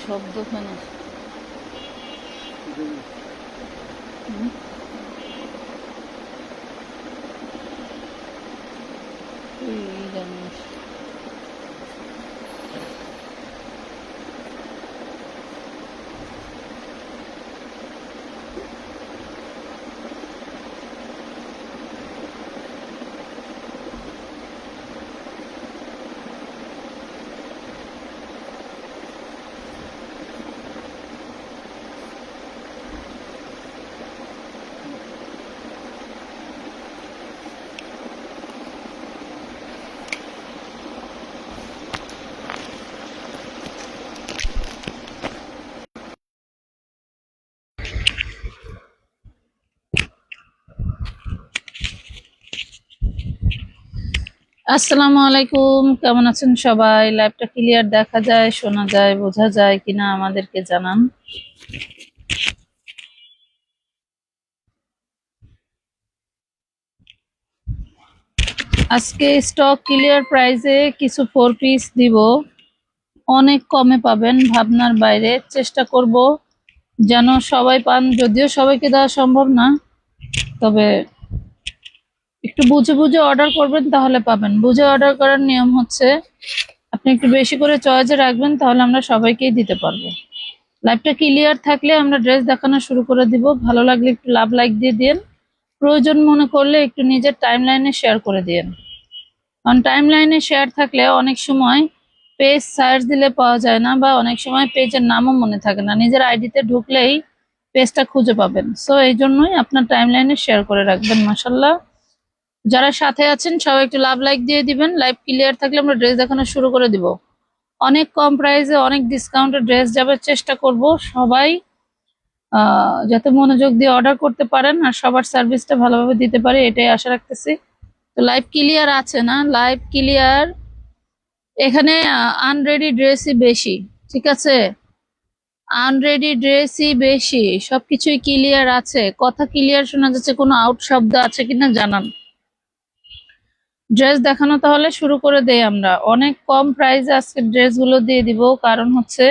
শব্দ ওখানে। এই জানিস আসসালামু আলাইকুম, কেমন আছেন সবাই? লাইভটা ক্লিয়ার দেখা যায়, শোনা যায়, বোঝা যায় কিনা আমাদেরকে জানান। আজকে স্টক ক্লিয়ার প্রাইসে কিছু 4 পিস দিব, অনেক কমে পাবেন, ভাবনার বাইরে। চেষ্টা করব যেন সবাই পান, যদিও সবাইকে দেওয়া সম্ভব না, তবে একটু বুঝে বুঝে অর্ডার করবেন, তাহলে পাবেন। বুঝে অর্ডার করার নিয়ম হচ্ছে আপনি একটু বেশি করে চয়েসে রাখবেন, তাহলে আমরা সবাইকেই দিতে পারবো। লাইভটা ক্লিয়ার থাকলে আমরা ড্রেস দেখানো শুরু করে দিব। ভালো লাগলে একটু লাইক দিয়ে দিন, প্রয়োজন মনে করলে একটু নিজের টাইমলাইনে শেয়ার করে দিন। কারণ টাইমলাইনে শেয়ার থাকলে অনেক সময় পেজ সার্চ দিলে পাওয়া যায় না, বা অনেক সময় পেজের নামও মনে থাকে না। নিজের আইডিতে ঢুকলেই পেজটা খুঁজে পাবেন। সো এই জন্যই আপনার টাইমলাইনে শেয়ার করে রাখবেন। মাশাআল্লাহ, যারা সাথে আছেন সবাই একটু লাইক দিয়ে দিবেন। লাইভ ক্লিয়ার থাকলে আমরা ড্রেস দেখানো শুরু করে দিব। অনেক কম প্রাইসে অনেক ডিসকাউন্টে ড্রেস যাবে, চেষ্টা করব সবাই যাতে মনোযোগ দিয়ে অর্ডার করতে পারেন আর সবার সার্ভিসটা ভালোভাবে দিতে পারে, এটাই আশা রাখতেছি। তো লাইভ ক্লিয়ার আছে না? Live clear. এখানে আনরেডি ড্রেসই বেশি, ঠিক আছে? আনরেডি ড্রেসই বেশি, সবকিছুই ক্লিয়ার আছে। কথা ক্লিয়ার শোনা যাচ্ছে, কোনো আউট শব্দ আছে কিনা জানান। ড্রেস দেখানো তাহলে শুরু করে দেই আমরা। অনেক কম প্রাইসে আজকে ড্রেসগুলো দিয়ে দিব, কারণ হচ্ছে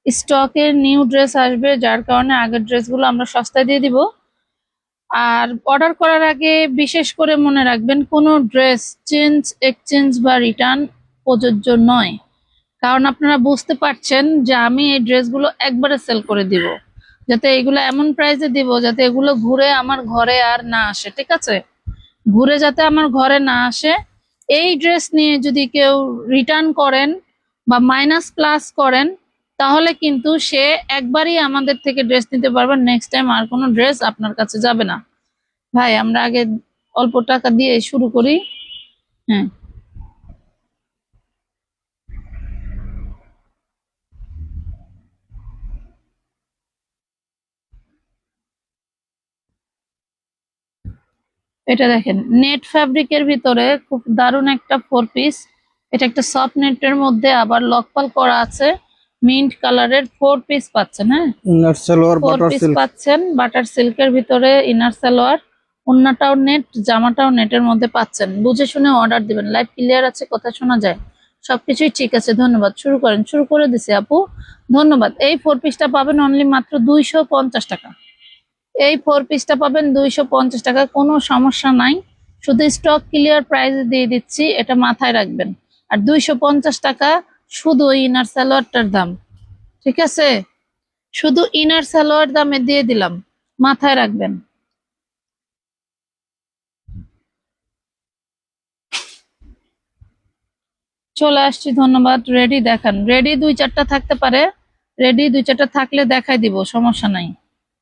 স্টকে নিউ ড্রেস আসবে, যার কারণে আগের ড্রেসগুলো আমরা সস্তায় দিয়ে দিব। আর অর্ডার করার আগে বিশেষ করে মনে রাখবেন, কোনো ড্রেস চেঞ্জ, এক্সচেঞ্জ বা রিটার্ন প্রযোজ্য নয়। কারণ আপনারা বুঝতে পারছেন যে আমি এই ড্রেসগুলো একবারে সেল করে দিব, যাতে এগুলো এমন প্রাইসে দিব যাতে এগুলো ঘুরে আমার ঘরে আর না আসে, ঠিক আছে? ঘুরে যাতে আমার ঘরে না আসে। এই ড্রেস নিয়ে যদি কেউ রিটার্ন করেন বা মাইনাস প্লাস করেন, তাহলে কিন্তু সে একবারই আমাদের থেকে ড্রেস নিতে পারবেন, নেক্সট টাইম আর কোনো ড্রেস আপনার কাছে যাবে না। ভাই, আমরা আগে অল্প টাকা দিয়ে শুরু করি। হ্যাঁ, এটা দেখেন, নেট ফ্যাব্রিকের ভিতরে খুব দারুণ একটা 4 পিস। এটা একটা সফট নেটের মধ্যে আবার লকপাল করা আছে, মিন্ট কালারের 4 পিস পাচ্ছেন। হ্যাঁ, inner salwar 4 butter piece silk পাচ্ছেন, বাটার সিল্কের ভিতরে ইনার সালোয়ার, ওন্নাটাও নেট, জামাটাও নেটের মধ্যে পাচ্ছেন। বুঝে শুনে অর্ডার দিবেন। লাইভ ক্লিয়ার আছে, কথা শোনা যায়, সবকিছুই ঠিক আছে। ধন্যবাদ। শুরু করেন। শুরু করে দিছি আপু, ধন্যবাদ। এই 4 পিসটা পাবেন অনলি মাত্র 250 টাকা। এই 4 পিসটা পাবেন 250 টাকা, কোনো সমস্যা নাই। শুধু স্টক ক্লিয়ার প্রাইসে দিয়ে দিচ্ছি, এটা মাথায় রাখবেন। আর 250 টাকা শুধু ইনার সালোয়ারটার দাম, ঠিক আছে? শুধু ইনার সালোয়ার দামে দিয়ে দিলাম, মাথায় রাখবেন। চলে আসছি, ধন্যবাদ। রেডি দেখান। রেডি 2-4টা থাকতে পারে, রেডি 2-4টা থাকলে দেখাই দিব, সমস্যা নাই।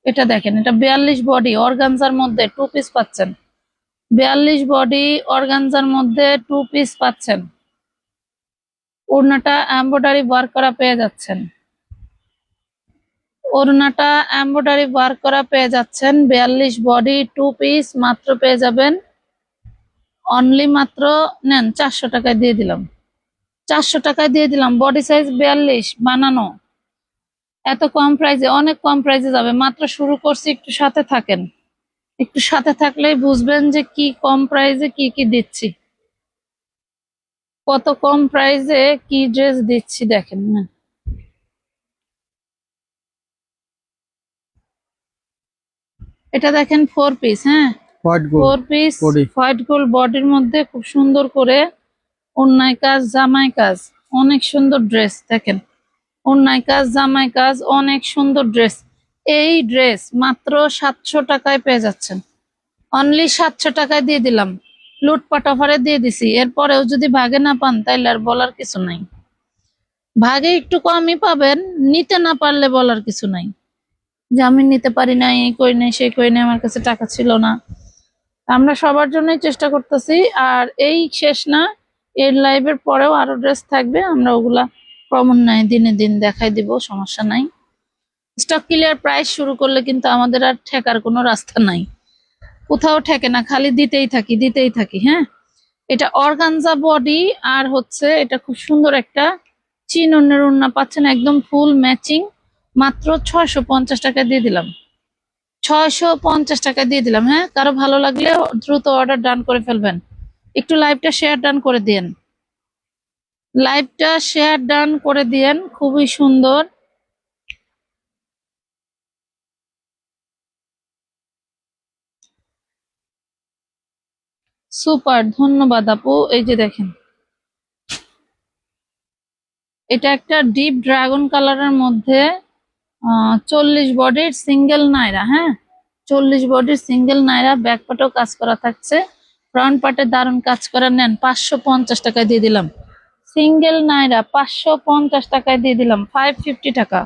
এটা দেখেন, এটা 42 বডি অর্গানজার মধ্যে 2 পিস পাচ্ছেন। 42 বডি অর্গানজার মধ্যে 2 পিস পাচ্ছেন। ওড়নাটা এমব্রয়ডারি ওয়ার্ক করা পেয়ে যাচ্ছেন। ওড়নাটা এমব্রয়ডারি ওয়ার্ক করা পেয়ে যাচ্ছেন। 42 বডি 2 পিস মাত্র পেয়ে যাবেন অনলি মাত্র, নেন 400 টাকায় দিয়ে দিলাম। 400 টাকায় দিয়ে দিলাম। বডি সাইজ 42 বানানো, এত কম প্রাইসে, অনেক কম প্রাইসে যাবে। মাত্র শুরু করছি, একটু সাথে থাকেন। একটু সাথে থাকলেই বুঝবেন যে কি কম প্রাইসে কি কি দিচ্ছি, কত কম প্রাইসে কি ড্রেস দিচ্ছি। দেখেন না, এটা দেখেন 4 পিস, হ্যাঁ white 4 gold piece body. White gold বডির মধ্যে খুব সুন্দর করে ওড়নায় কাজ, জামায় কাজ, অনেক সুন্দর ড্রেস দেখেন। ওড়নায় কাজ, জামায় কাজ, অনেক সুন্দর ড্রেস। এই ড্রেস মাত্র 700 টাকায় পেয়ে যাচ্ছেন। অনলি 700 টাকায় দিয়ে দিলাম, লুটপাট অফারে দিয়ে দিছি। এরপরেও যদি ভাগে না পান তাইলে আর বলার কিছু নাই। ভাগে একটু কমই পাবেন, নিতে না পারলে বলার কিছু নাই যে আমি নিতে পারি না, এই কই নাই সেই কই নাই, আমার কাছে টাকা ছিল না। আমরা সবার জন্যই চেষ্টা করতেছি। আর এই শেষ না, এর লাইভের পরেও আরো ড্রেস থাকবে, আমরা ওগুলা ক্রমান্বয়ে দিনে দিন দেখাই দিব, সমস্যা নাই। স্টক ক্লিয়ার প্রাইস শুরু করলে কিন্তু আমাদের আর ঠেকার কোনো রাস্তা নাই, কোথাও ঠেকে না, খালি দিতেই থাকি দিতেই থাকি। হ্যাঁ, এটা অর্গানজা বডি, আর হচ্ছে এটা খুব সুন্দর একটা চিননের ওড়না পাচ্ছেন, একদম ফুল ম্যাচিং। মাত্র 650 টাকা দিয়ে দিলাম, 650 টাকা দিয়ে দিলাম। হ্যাঁ, কারো ভালো লাগলে দ্রুত অর্ডার ডান করে ফেলবেন। একটু লাইভটা শেয়ার ডান করে দিয়েন, লাইভটা শেয়ার ডান করে দিয়েন, খুবই সুন্দর। সুপার, ধন্যবাদ আপু। এই যে দেখেন, এটা একটা ডিপ ড্রাগন কালারের মধ্যে 40 বডির সিঙ্গেল নাইরা। হ্যাঁ, 40 বডির সিঙ্গেল নাইরা, ব্যাক পাটেও কাজ করা থাকছে, ফ্রন্ট পার্টে দারুণ কাজ করা। নেন, 550 টাকায় দিয়ে দিলাম। সিঙ্গেল নাইরা 550 টাকায় দিয়ে দিলাম, 550 টাকা।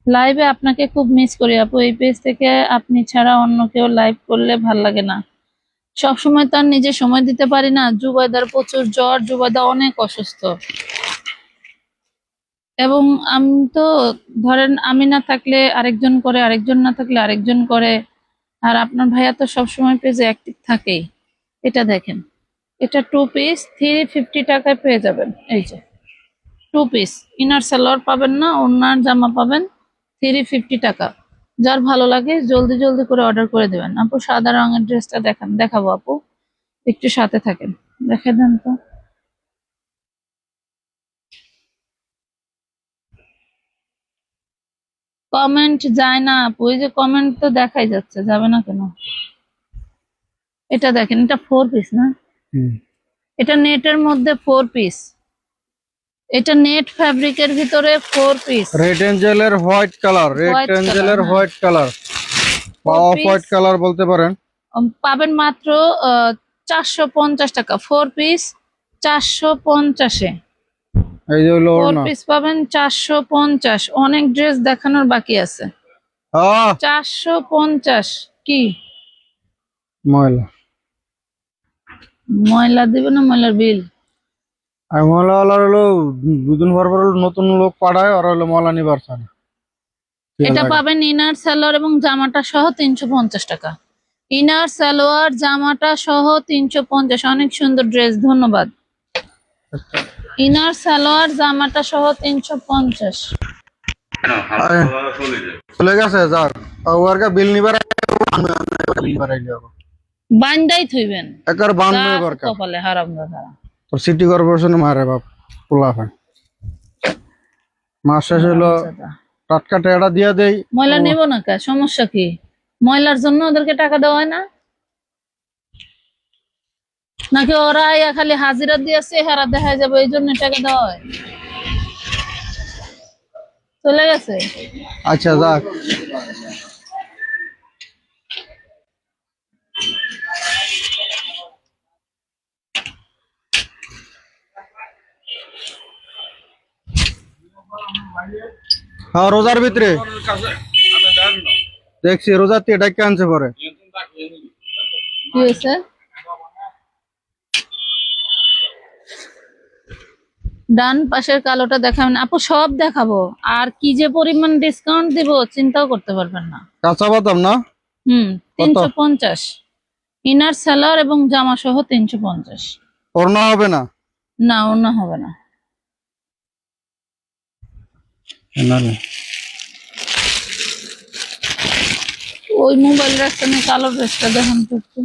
লাইভে আপনাকে খুব মিস করি আপু, এই পেজ থেকে আপনি ছাড়া অন্য কেউ লাইভ করলে ভাল লাগে না। সব সময় তার নিজে সময় দিতে পারি না, জুবাইদার প্রচুর জ্বর, জুবাইদা অনেক অসুস্থ, এবং আমি তো ধরেন আমি না থাকলে আরেকজন করে, আরেকজন না থাকলে আরেকজন করে। আর আপনার ভাইয়া তো সবসময় পেজে অ্যাক্টিভ থাকেই। এটা দেখেন, এটা 2 পিস 350 টাকায় পেয়ে যাবেন। এই যে 2 পিস ইনার সালোয়ার পাবেন না, ওড়নার জামা পাবেন 350 টাকা। যার ভালো লাগে জলদি জলদি করে অর্ডার করে দেবেন। আপু সাদা রঙের ড্রেসটা দেখান, দেখাবো আপু, একটু সাথে থাকেন, দেখে দেন তো। কমেন্ট যায় না আপু, এই যে কমেন্ট তো দেখাই যাচ্ছে, যাবে না কেন? এটা দেখেন, এটা 4 পিস না, এটা নেটের মধ্যে 4 পিস, এটা নেট ফ্যাব্রিকের ভিতরে 4 পিস। রেড এঞ্জেলের হোয়াইট কালার, রেড হোয়াইট এঞ্জেলের কালার, হ্যাঁ, হোয়াইট কালার বা 4 অফ হোয়াইট পিস কালার বলতে পারেন। পাবেন মাত্র 450 টাকা, 4 পিস 450-এ। এই যে হলো 4 ওড়না। পিস পাবেন 450। অনেক ড্রেস দেখানোর বাকি আছে। আহ 450 কি ময়লা, ময়লা দিবে না, ময়লার বিল? আর ময়লাওয়ালার হলো দুদিন পর পর নতুন লোক পাঠায়, আর হলো ময়লা নিবার চায় না। এটা পাবেন ইনার সালোয়ার এবং জামাটা সহ 350 টাকা। ইনার সালোয়ার জামাটা সহ 350, অনেক সুন্দর ড্রেস, ধন্যবাদ। ইনার সালোয়ার জামাটা সহ 350। চলে গেছে যাক, ওরকে বিল নিবার বান্দাই থইবেন, একবার বান্ধব গাছ এবার কপালে হারামজাদা। তোর সিটি কর্পোরেশনে মারে বাপ পোলা হয়। মাস শেষ হলো হারামজাদা। টাটকা টেড়া দিয়া দেই। ময়লা নেব না কে, সমস্যা কি? ময়লার জন্য ওদেরকে টাকা দেওয়া হয় না নাকি? ওরা ইয়া খালি হাজিরা দিয়ে চেহারা দেখা যাবে এই জন্য টাকা দেওয়া হয়? চলে গেছে। আচ্ছা যাক, হ্যাঁ রোজার ভিতরে দেখছি রোজার থেকে ডাক্কে আনছে পরে। কি হয়েছে? ডান পাশের কালোটা দেখাবেন আপু, সব দেখাবো। আর কি যে পরিমাণ ডিসকাউন্ট দিব চিন্তাও করতে পারবেন না। কাঁচা বাদাম না? 350 ইনার সালোয়ার এবং জামা সহ 350। ওড়না হবে না? না, অন্য হবে না। ওই মোবাইল রাখছেন, কালো ড্রেসটা দেখেন তো একটু।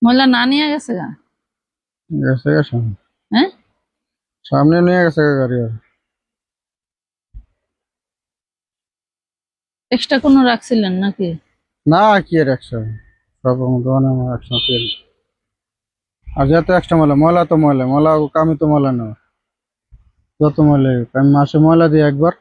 ময়লা না নিয়ে গেছে গা? গেছে গেছে, হ্যাঁ, সামনে নিয়ে গেছে গাড়ি। আর এক্সট্রা কোনো রাখছিলেন নাকি? না কি আর একশো, সব দোকানে একশো তেল। আর যত এক্সট্রা ময়লা, ময়লা তো ময়লা, ময়লা আমি তো ময়লা নেই, যত ময়লা হোক, আমি মাসে ময়লা দিই একবার।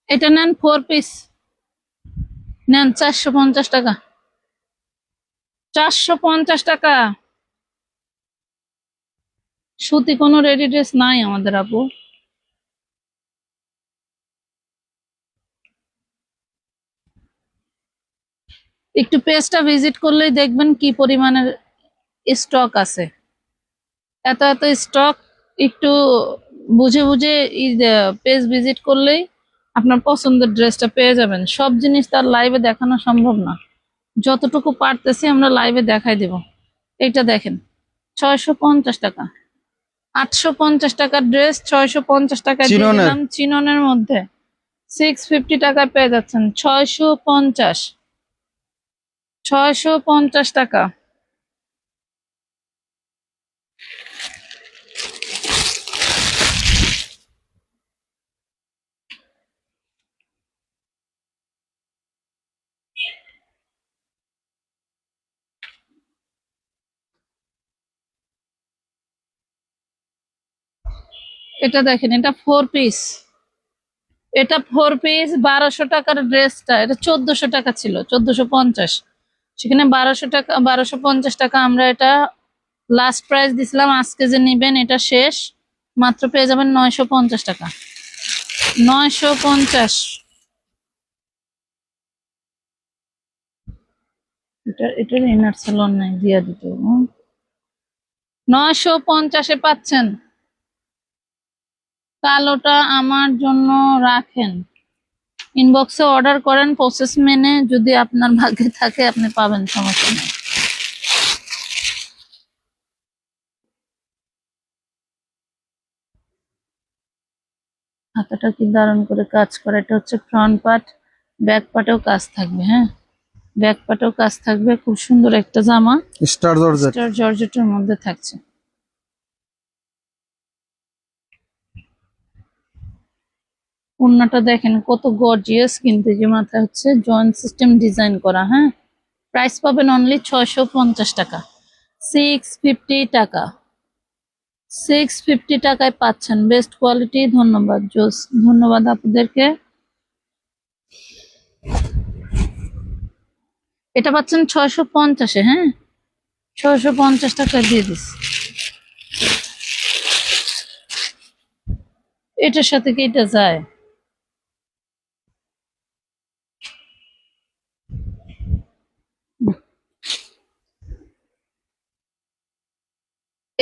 এটা নেন 4 পিস, নেন 450 টাকা। 450 টাকা। সুতি কোনো রেডি ড্রেস নাই আমাদের আপু। একটু পেজটা ভিজিট করলেই দেখবেন কি পরিমাণের স্টক আছে। এত এত স্টক, একটু বুঝে বুঝে পেজ ভিজিট করলেই আপনার পছন্দের ড্রেসটা পেয়ে যাবেন। সব জিনিস তার লাইভে দেখানো সম্ভব না, যতটুকু পারতেছি আমরা লাইভে দেখাই দেব। এটা দেখেন 650 টাকা, 850 টাকার ড্রেস 650 টাকায় দিয়ে চিননের দিলাম চিননের মধ্যে। 650 টাকায় পেয়ে যাচ্ছেন 650, 650 টাকা। এটা দেখেন, এটা 4 পিস, এটা 4 পিস 1200 টাকার ড্রেসটা, এটা 1400 টাকা ছিল, 1450। সেখানে 1200 টাকা, 1250 টাকা আমরা এটা লাস্ট প্রাইস দিছিলাম। আজকে যে নিবেন এটা শেষ, মাত্র পেয়ে যাবেন 950 টাকা, 950। এটার ইনার সালোয়ার নাই, দিয়া দিত। 950-এ পাচ্ছেন। কালোটা আমার জন্য রাখেন, ইনবক্সে অর্ডার করেন, প্রসেস মেনে যদি আপনার ভাগ্যে থাকে আপনি পাবেন, সমস্যা নেই। হাতাটা কি দারুণ করে কাজ করে। এটা হচ্ছে ফ্রন্ট পার্ট, ব্যাক পার্টেও কাজ থাকবে। হ্যাঁ, ব্যাক পার্টেও কাজ থাকবে। খুব সুন্দর একটা জামা, স্টার জর্জেট। স্টার জর্জেটের মধ্যে থাকছে। ওড়নাটা দেখেন কত গর্জিয়াস, কিন্তু যে মাথায় হচ্ছে জয়েন্ট সিস্টেম ডিজাইন করা। হ্যাঁ, প্রাইস পাবেন অনলি 650 টাকা, 650 টাকা, 650 টাকায় পাচ্ছেন। Best quality. ধন্যবাদ জোস, ধন্যবাদ আপনাদেরকে। এটা পাচ্ছেন 650-এ। হ্যাঁ, 650 টাকা দিয়ে দিস। এটার সাথে কি এটা যায়?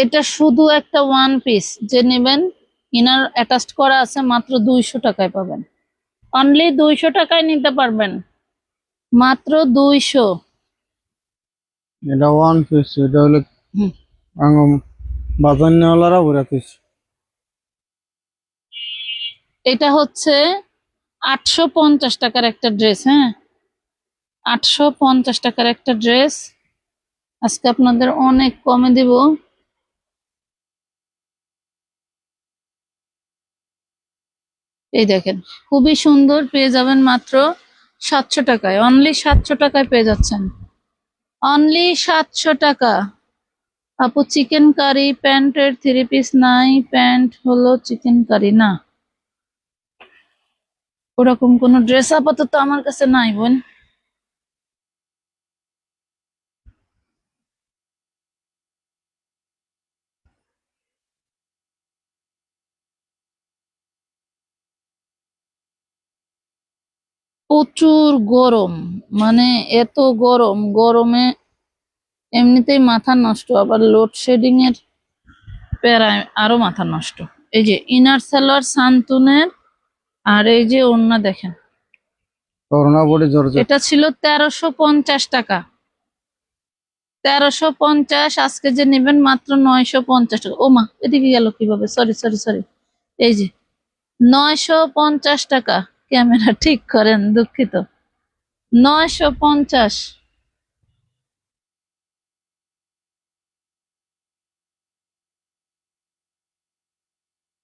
এটা শুধু একটা 1 পিস, যে নেবেন ইনার অ্যাটাচড করা আছে, মাত্র 200 টাকায় পাবেন। অনলি 200 টাকায় নিতে পারবেন, মাত্র 200। এটা ওয়ান পিস, এটা হলো হুম। বাজার নেওয়ালারা ঘুরাতেছে। এটা হচ্ছে 850 টাকার একটা ড্রেস। হ্যাঁ, 850 টাকার একটা ড্রেস আজকে আপনাদের অনেক কমে দিব। এই দেখেন, খুবই সুন্দর, পেয়ে যাবেন মাত্র 700 টাকায়। অনলি 700 টাকায় পেয়ে যাচ্ছেন, অনলি 700 টাকা। আপু চিকেন কারি প্যান্টের 3 পিস নাই, প্যান্ট হলো চিকেন কারি না, ওরকম কোন ড্রেস আপাতত আমার কাছে নাই বোন। প্রচুর গরম, মানে এত গরম, গরমে এমনিতেই মাথা নষ্ট, আবার লোডশেডিং এর প্যারায় আরো মাথা নষ্ট। এই যে ইনার সালোয়ার সান্তুনের, আর এই যে ওড়না দেখেন, করোনা বডি জর্জেট। এটা ছিল 1350 টাকা, 1350। আজকে যে নেবেন মাত্র 950 টাকা। ও মা, এদিকে গেল কিভাবে? Sorry sorry sorry. এই যে 950 টাকা। ক্যামেরা ঠিক করেন, দুঃখিত। 950।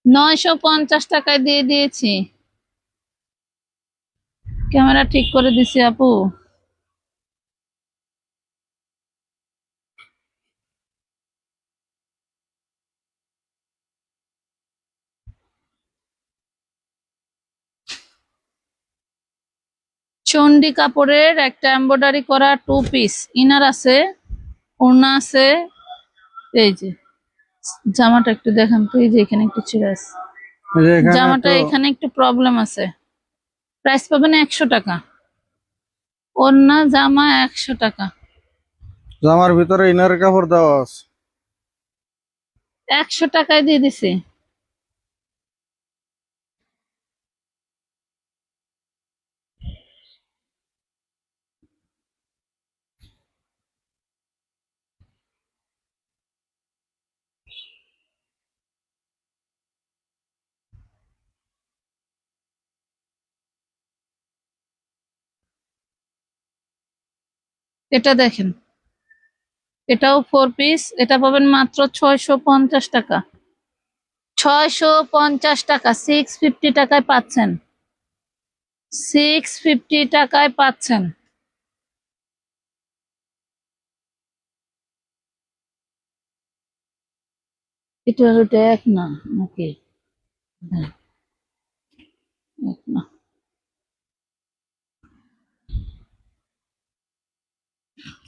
950 টাকায় দিয়ে দিয়েছি। ক্যামেরা ঠিক করে দিছি আপু। চন্ডি কাপড়ের একটা এমব্রয়ডারি করা 2 পিস ইনার আছে, ওড়না আছে। এই যে জামাটা একটু দেখান তো, এই যে এখানে একটু ছিঁড়ে আছে। এই যে এখানে জামাটা তো এখানে একটু প্রবলেম আছে। প্রাইস পাবেন 100 টাকা। ওড়না জামা 100 টাকা। জামার ভিতরে ইনার কাপড় দেওয়া আছে। 100 টাকায় দিয়ে দিছি। এটা দেখেন, এটাও 4 পিস, এটা পাবেন মাত্র 650 টাকা। 650 টাকা, 650 টাকায় পাচ্ছেন। 650 টাকায় পাচ্ছেন। এটা আর ওটা এক না নাকি? হ্যাঁ, এক না।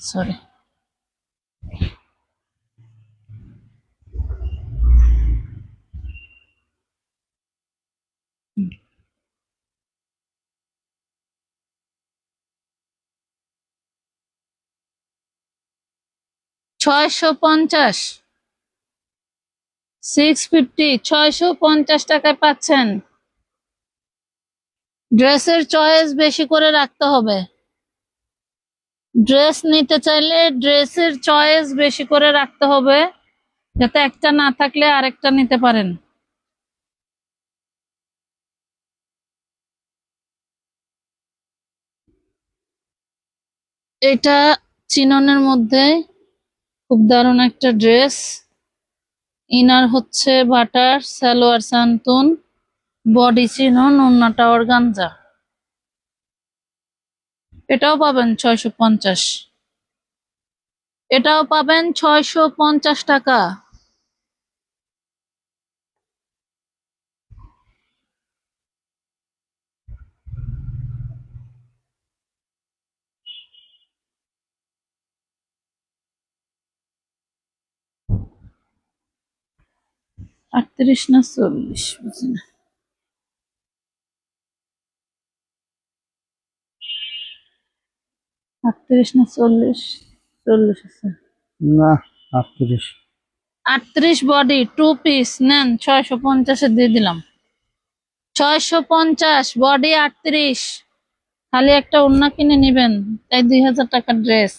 সরি। 650, 650, 650 টাকায় পাচ্ছেন। ড্রেসের চয়েস বেশি করে রাখতে হবে। ড্রেস নিতে চাইলে ড্রেসের চয়েস বেশি করে রাখতে হবে, যাতে একটা না থাকলে আরেকটা নিতে পারেন। এটা চিননের মধ্যে খুব দারুণ একটা ড্রেস। ইনার হচ্ছে বাটার, সালোয়ার সান্তুন, বডি চিনন, ওড়নাটা অর্গানজা। এটাও পাবেন 650। এটাও পাবেন 650 টাকা। আটত্রিশ না 40, বুঝি না। 38 না 40? 40 আছে। না, 38। 38 বডি 2 পিস নেন, 650-এ দিয়ে দিলাম। 650 বডি 38। খালি একটা ওড়না কিনে নিবেন, তাই 2000 টাকার ড্রেস।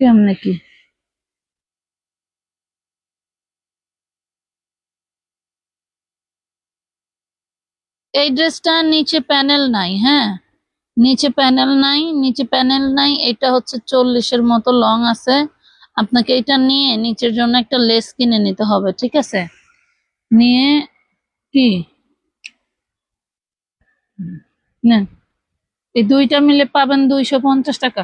কেমনে কি? এই ড্রেসটা নিচে প্যানেল নাই, হ্যাঁ, নিচে প্যানেল নাই, নিচে প্যানেল নাই। এটা হচ্ছে 40-এর মতো লং আছে। আপনাকে এটা নিয়ে নিচের জন্য একটা লেস কিনে নিতে হবে, ঠিক আছে? নিয়ে কি নেন, এই দুইটা মিলে পাবেন 250 টাকা।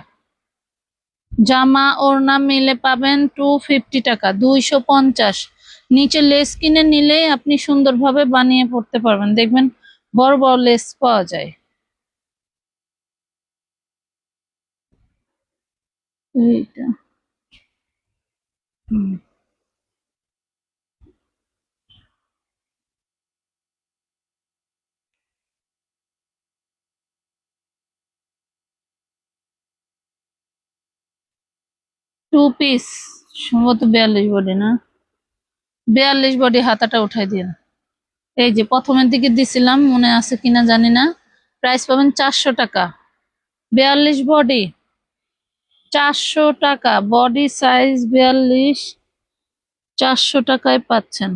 জামা ওড়না মিলে পাবেন 250 টাকা, 250। নিচে লেস কিনে নিলে আপনি সুন্দরভাবে বানিয়ে পড়তে পারবেন, দেখবেন বড় বড় লেস পাওয়া যায়। এইটা 2 পিস, সম্ভবত 42 বডি না? 42 বডি, হাতাটা উঠাই দিন। এই যে প্রথমের দিকে দিছিলাম, মনে আছে কিনা জানি না। প্রাইস পাবেন 400 টাকা। 42 বডি 400 টাকা, বডি সাইজ 42, 400 টাকায় পাচ্ছেন।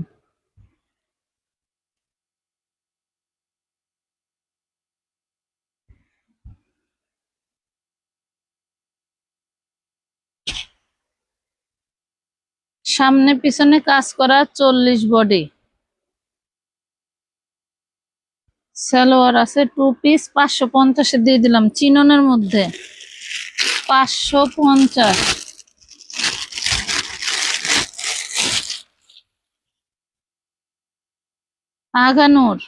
সামনে পিছনে কাজ করা 40 বডি। সালোয়ার আছে 2 পিস 550 দিয়ে দিলাম চিননের মধ্যে 550। আগানুর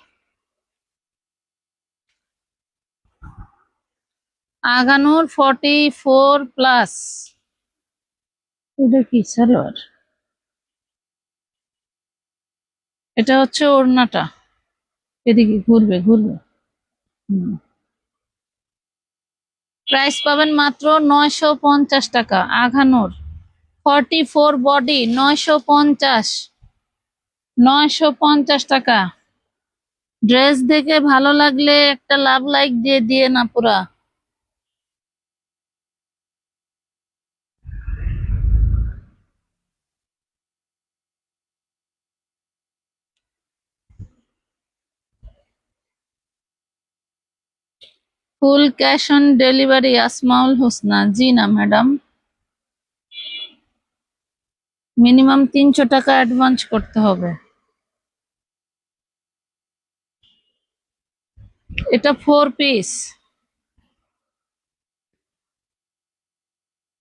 আগানুর 44 প্লাস। এটা কি সালোয়ার? এটা হচ্ছে ওড়নাটা, এদিকে ঘুরবে ঘুরবে। প্রাইস পাবেন মাত্র 950 টাকা। আঘানুর 44 বডি 950, 950 টাকা। ড্রেস দেখে ভালো লাগলে একটা লাভ লাইক দিয়ে দিয়ে না পুরা। Full cash on delivery Asmaul Husna? জি না ম্যাডাম, মিনিমাম 300 টাকা অ্যাডভান্স করতে হবে। এটা 4 পিস,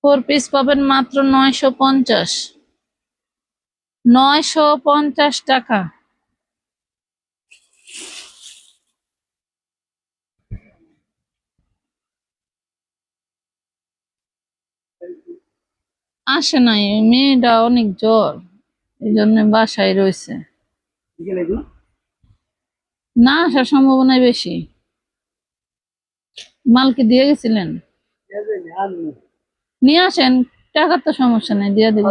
4 পিস পাবেন মাত্র 950, 950 টাকা। আসে নাই, ওই মেয়েটা অনেক জ্বর, এই জন্য বাসায় রয়েছে, না আসার সম্ভাবনাই বেশি। মালকে দিয়ে গেছিলেন? নিয়ে আসেন, টাকার তো সমস্যা নেই, দিয়ে দিব।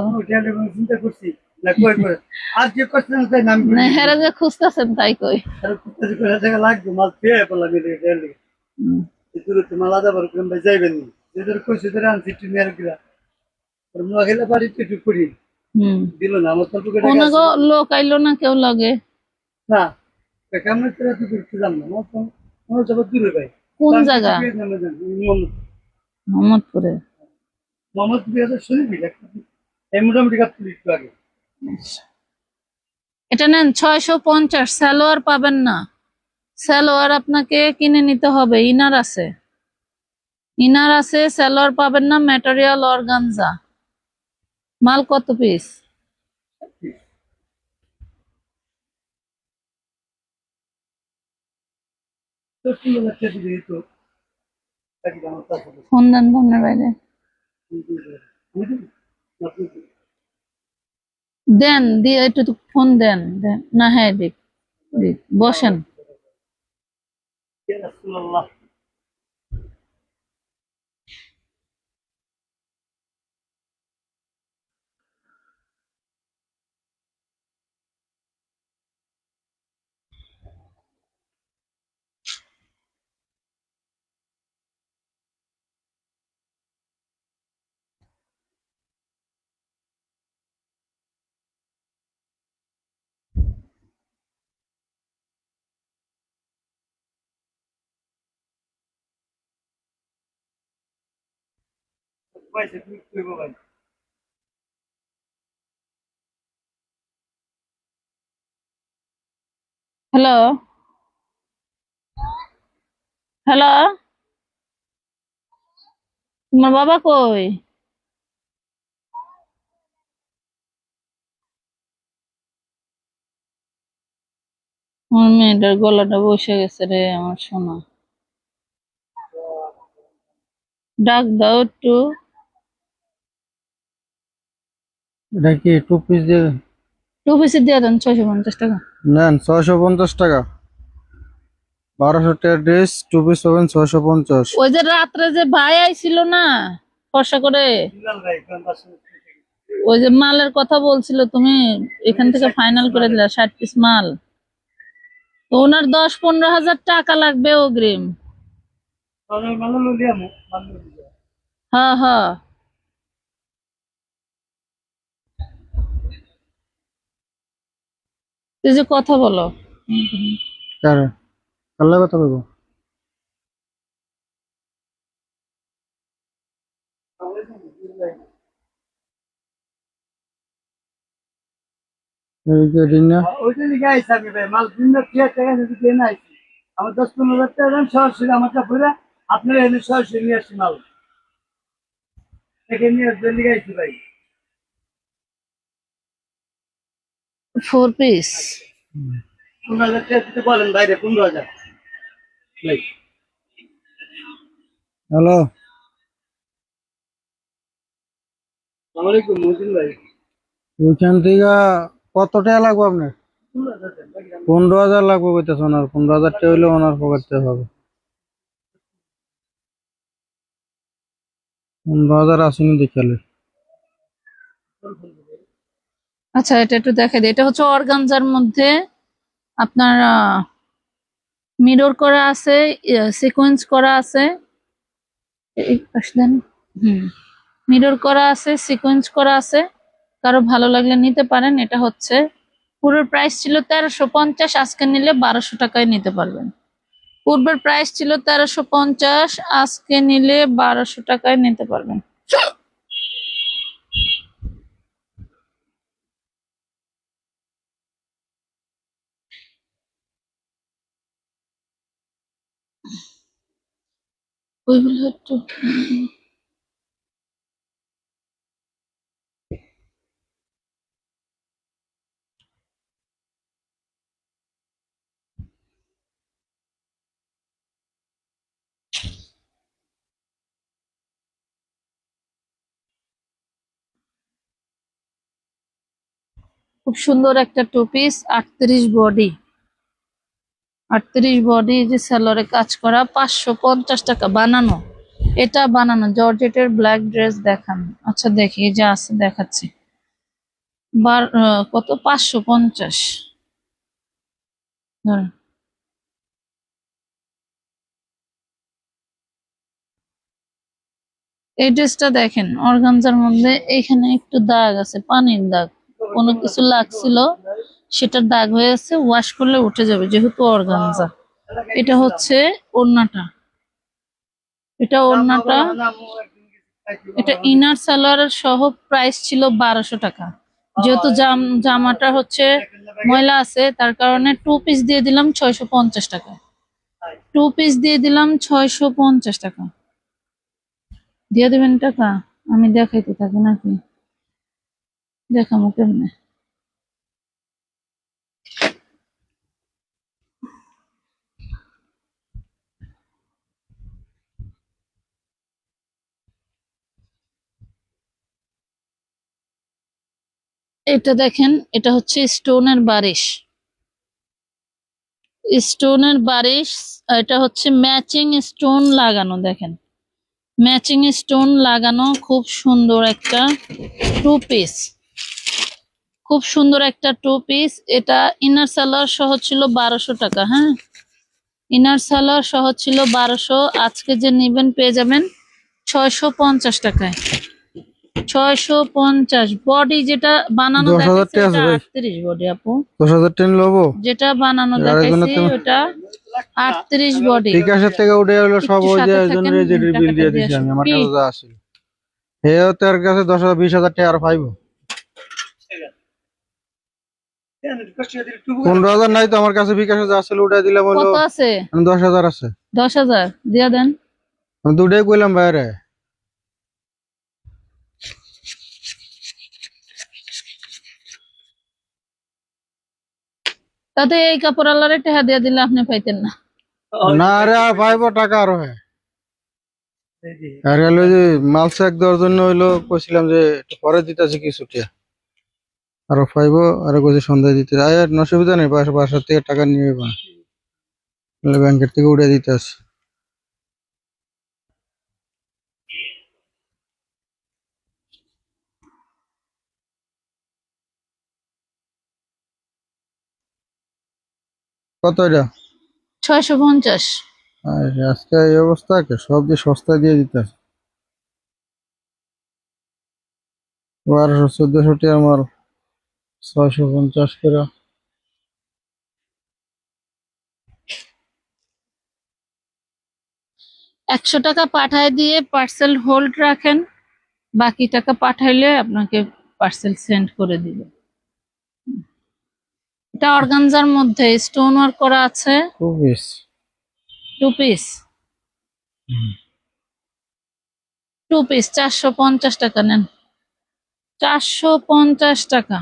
চিন্তা করছি না কই করে আর যে করছেন তাই নাম না হেরা যে খুঁজতেছেন তাই কই। আর কুত্তাজি করে টাকা লাগবে মাল পেয়ে বললাম এটা ডেলি হুম, এগুলো তো মাল আদা বার করে ভাই যাইবেন না যেদের কইছে ধরে আনছি একটু নিয়ে গিলা আর মহিলা বাড়িতে একটু করি হুম। দিল না আমার স্বল্প টাকা কোনো আছে গো লোক আইলো না কেউ লাগে? না কেমন করে তুই করতে জান না আমার সব দূরে ভাই কোন জায়গা? মোহাম্মদপুরে? মোহাম্মদ বিহার শুনবি এই মোটামুটি কাজ তুলি একটু আগে এটা নেন 650, সালোয়ার পাবেন না। সালোয়ার আপনাকে কিনে নিতে হবে। ইনার আছে, ইনার আছে, সালোয়ার পাবেন না। Material organza. মাল কত পিস? তো তুই লাগতে দিবি তো তাকে আমার কাছে ফোন দেন ফোনের বাইরে দেন, দিয়ে একটু তো ফোন দেন দেন না। হ্যাঁ দিক দিক, বসেন। يا رسول الله كويس كويس كويس হ্যালো, হ্যালো, তোমার বাবা কই? আমার মেয়েটার গলাটা বসে গেছে রে আমার সোনা, ডাক দাও একটু। এটা কি 2 পিস দিয়ে 2 পিসে দিয়ে দেন 650 টাকা। নেন? 650 টাকা। 1200 টাকা ড্রেস, 2 পিস পাবেন 650। ওই যে রাত্রে যে ভাই আইছিল না ফর্সা করে, بلال ভাই কোন পাশে ওই যে মালের কথা বলছিল তুমি, এখান থেকে ফাইনাল করে দিলা 60 পিস মাল। তো ওনার 10-15 হাজার টাকা লাগবে অগ্রিম। আমি মাল লিয়ামু মাল লিয়া হ্যাঁ হ্যাঁ, তুই যে কথা বলো। কারে কাল্লা কথা বলবো? এই যে রিনা ওইটা লিখে আইসি আমি ভাই, মাল ভিন্ন 3,000 টাকা যদি দিয়ে না আইসি, আমার 10-15 হাজার টাকা দাম সরাসরি আমার কাপড়ে আপনারা এনে সরাসরি নিয়ে আসছি মাল থেকে নিয়ে আসবে লিখে আইসি ভাই। 4 পিস। 15,000 টাকা দিতে বলেন বাইরে, 15,000 ভাই। হ্যালো, আসসালামু আলাইকুম মহসিন ভাই। ওইখান থেকে কত টাকা লাগবে আপনার? 15,000 টাকা 15,000 লাগবে কইতেছে ওনার। 15,000 টাকা হইলে ওনার পকেটে হবে। 15,000 আসেনি দেখালে। আচ্ছা, এটা একটু দেখে দিই। এটা হচ্ছে অর্গানজার মধ্যে আপনার মিরর করা আছে, সিকোয়েন্স করা আছে। এই পাশে দেন। মিরর করা আছে, সিকোয়েন্স করা আছে। কারো ভালো লাগলে নিতে পারেন। এটা হচ্ছে পুরো প্রাইস ছিল 1350, আজকে নিলে 1200 টাকায় নিতে পারবেন। পূর্বের প্রাইস ছিল 1350, আজকে নিলে 1200 টাকায় নিতে পারবেন। ওইগুলো একটু খুব সুন্দর একটা টু পিস, 38 বডি। 38 বডি, যে সেলরে কাজ করা, 550 টাকা বানানো। এটা বানানো জর্জেটের ব্ল্যাক ড্রেস দেখান। আচ্ছা দেখি, এই যে আছে দেখাচ্ছি। কত? 550। ধরেন। এই ড্রেসটা দেখেন, অর্গানজার মধ্যে এখানে একটু দাগ আছে, পানির দাগ, কোনো কিছু লাগছিল, সেটার দাগ হয়ে আছে। ওয়াশ করলে উঠে যাবে যেহেতু অর্গানজা। এটা হচ্ছে ওড়নাটা, এটা ওড়নাটা। এটা ইনার সালোয়ার সহ প্রাইস ছিল 1200 টাকা। যেহেতু জামাটা হচ্ছে ময়লা আছে, তার কারণে টু পিস দিয়ে দিলাম 650 টাকা। টু পিস দিয়ে দিলাম 650 টাকা। দিয়ে দেবেন টাকা? আমি দেখাইতে থাকি নাকি? দেখাবো কেমনে? এটা দেখেন, এটা হচ্ছে স্টোনের বারিশ। স্টোনের বারিশ। এটা হচ্ছে ম্যাচিং স্টোন লাগানো, দেখেন ম্যাচিং স্টোন লাগানো, খুব সুন্দর একটা টু পিস। খুব সুন্দর একটা টু পিস। এটা ইনার সালোয়ার সহ ছিল 1200 টাকা। হ্যাঁ, ইনার সালোয়ার সহ ছিল 1200। আজকে যে নিবেন পেয়ে যাবেন 650 টাকায়। 650। বডি যেটা বানানো 10,000 দেখাচ্ছি টাকা ওটা আছে ভাই। 38 বডি আপু। 10,000 টাকা লবো। যেটা বানানো আরেকজনের দেখাইছি তো ওটা 38 বডি। বিকাশের থেকে উঠে হলো সব একটু ওই যে সাথে থাকেন, একজনের বিল টাকাটা দিয়ে দিয়ে দিছি আসুন আমি। আমার কি। কাছে যা আসছিল হেও তার কাছে 10,000 20,000 টাকা আর পাইবো। 15,000 নাই তো আমার কাছে। বিকাশে যা আসছিল উঠে দিলাম হলো কত আছে? 10,000 আছে। 10,000 দিয়া দেন। আমি দুটাই কইলাম বাইরে। তাতে এই কাপড় আল্লাহরে টাকা দিয়া দিলে আপনি পাইতেন না। না রে, আর পাইবো টাকা আরো। হ্যাঁ, আর হলো যে মাল চেক দেওয়ার জন্য হইলো কইছিলাম যে একটু পরে দিতেছি কিছু টাকা আরো পাইবো। আর কইছি সন্ধ্যায় দিতে। আর অসুবিধা নেই, বাসার থেকে টাকা নিয়ে ব্যাংকের থেকে উঠে দিতে আসি। কত এটা? 650। আর আজকে এই অবস্থা, সব যে সস্তায় দিয়ে দিতে আসে। 1200 1400 টাকা মাল 650 করে। 100 টাকা পাঠায় দিয়ে পার্সেল হোল্ড রাখেন, বাকি টাকা পাঠাইলে আপনাকে পার্সেল সেন্ড করে দিবে। এটা অর্গানজার মধ্যে স্টোন ওয়ার্ক করা আছে। 2 পিস। 2 পিস। 2 পিস 450 টাকা নেন। 450 টাকা।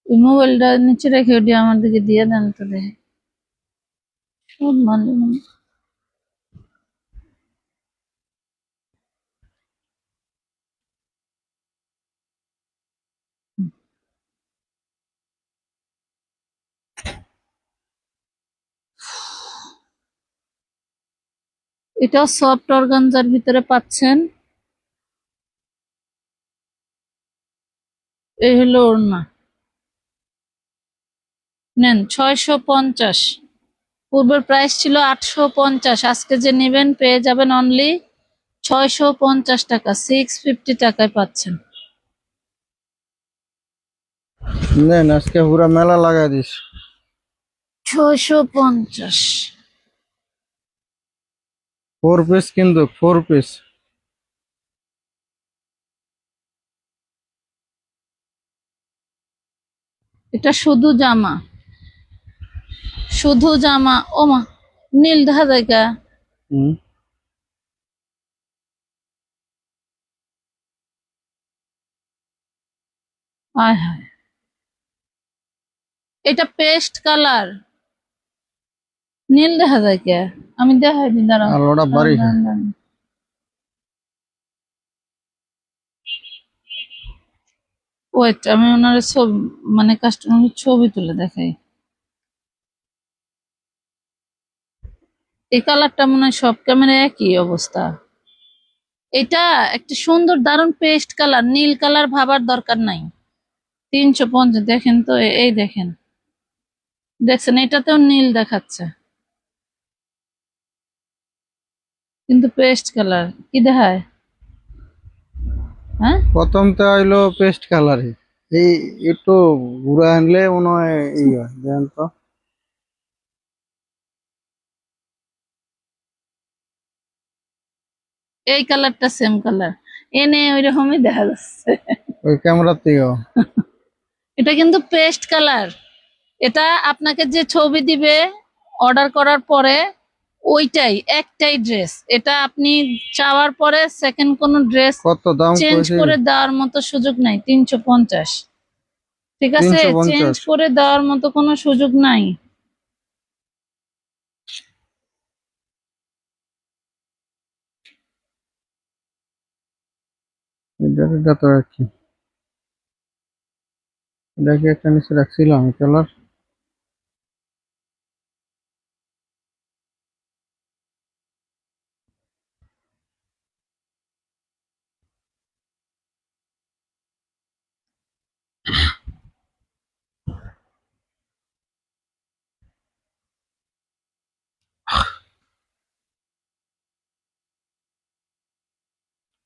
ওই মোবাইলটা নিচে রেখে ওটি আমার দিকে দিয়ে দেন তো দেখে। সব মানে এটাও সফট অর্গানজার ভিতরে পাচ্ছেন। এই হলো ওড়না। নেন 650। পূর্বের প্রাইস ছিল 850, আজকে যে নেবেন পেয়ে যাবেন অনলি 650 টাকা। 650 টাকায় পাচ্ছেন। নেন আজকে পুরা মেলা লাগাই দিস। 650। 4 পিস কিন্তু 4 পিস। এটা শুধু জামা, শুধু জামা। ও মা, নীল দেখা যায় কা? হুম। আয় হায়, এটা পেস্ট কালার, নীল দেখা যায় কে? আমি দেখাই দিই, দাঁড়াও। আর ওটা বাড়ি দাঁড়ান, দাঁড়ান। ওয়েট, আমি ওনার ছবি, মানে কাস্টমারের ছবি তুলে দেখাই। এই কালারটা মনে হয় সব ক্যামেরায় একই অবস্থা। এটা একটা সুন্দর দারুণ পেস্ট কালার, নীল কালার ভাবার দরকার নাই। 350 দেখেন তো, এই দেখেন, দেখছেন এটাতেও নীল দেখাচ্ছে কিন্তু পেস্ট কালার কি দেখায়? হ্যাঁ, প্রথমটা হইলো পেস্ট কালারে, এই একটু ঘুরে আনলে মনে হয় এই হয়, জানেন তো। এই কালারটা সেম কালার, এনে ওইরকমই দেখা যাচ্ছে। ওই ক্যামেরার থেকেও। এটা কিন্তু পেস্ট কালার। এটা আপনাকে যে ছবি দিবে অর্ডার করার পরে, ওইটাই একটাই ড্রেস। এটা আপনি চাওয়ার পরে সেকেন্ড কোনো ড্রেস কত দাম চেঞ্জ কইছি? করে দেওয়ার মতো সুযোগ নাই। 350, ঠিক আছে? চেঞ্জ 350। করে দেওয়ার মতো কোনো সুযোগ নাই। এটা তো কি, এটা কি একটা নিচে রাখছিলাম কালার।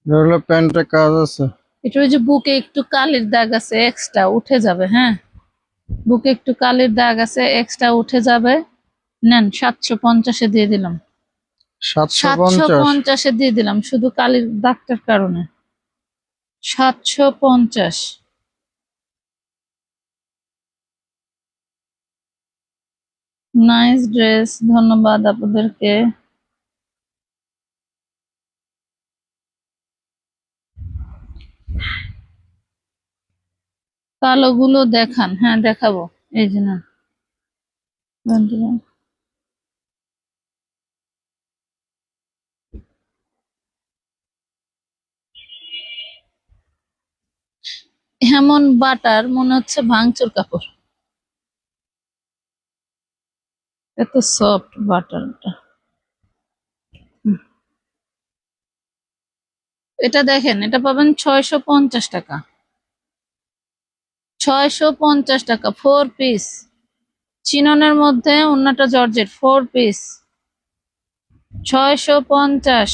এটা হলো প্যান্টের কাজ আছে। এটা ওই যে বুকে একটু কালির দাগ আছে, এক্সট্রা উঠে যাবে। হ্যাঁ, বুকে একটু কালির দাগ আছে, এক্সট্রা উঠে যাবে। নেন 750-এ দিয়ে দিলাম। 750। 750-এ দিয়ে দিলাম শুধু কালির দাগটার কারণে। 750। নাইস ড্রেস, ধন্যবাদ আপনাদেরকে। কালো গুলো দেখান। হ্যাঁ দেখাবো, এই যে না, এমন বাটার মনে হচ্ছে ভাঙচুর কাপড়, এত সফট বাটারটা। এটা দেখেন, এটা পাবেন 650 টাকা। 650 টাকা 4 পিস, চিননের মধ্যে অন্যটা জর্জেট, 4 পিস 650।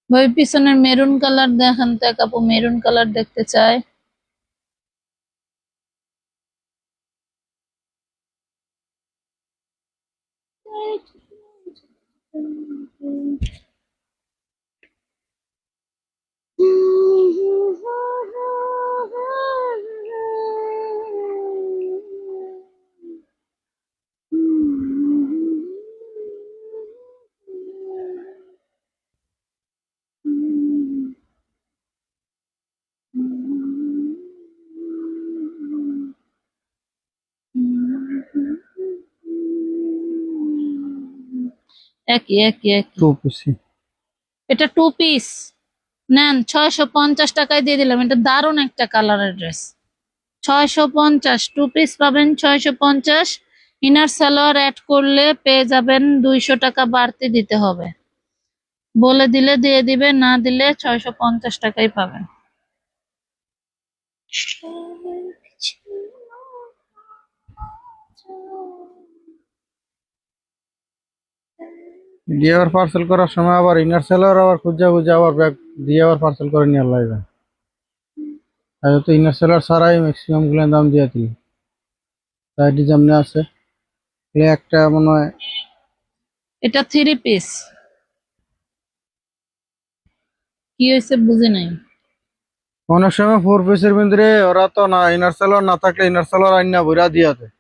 ভাই পিছনের মেরুন কালার দেখান তো, এক আপু মেরুন কালার দেখতে চায়। একই একই একই। 2 পিস। এটা 2 পিস নেন, 650 টাকায় দিয়ে দিলাম। এটা দারুণ একটা কালারের ড্রেস। 650, 2 পিস পাবেন 650। ইনার সালোয়ার অ্যাড করলে পেয়ে যাবেন 200 টাকা বাড়তি দিতে হবে। বলে দিলে দিয়ে দিবে, না দিলে 650 টাকাই পাবেন। দিয়ে আবার পার্সেল করার সময় আবার ইনার সেলার আবার খুঁজে খুঁজে আবার ব্যাগ দিয়ে আবার পার্সেল করে নিয়ে লাগবে। আর তো ইনার সেলার ছাড়াই ম্যাক্সিমাম গুলো দাম দিয়ে দিই। তাই যেমনি আছে একটা মনে হয় এটা 3 পিস। কি হয়েছে বুঝি নাই। অনেক সময় 4 পিসের ভিতরে ওরা তো না ইনার সেলার না থাকলে ইনার সেলার আইনা বইরা দিয়ে দেয়।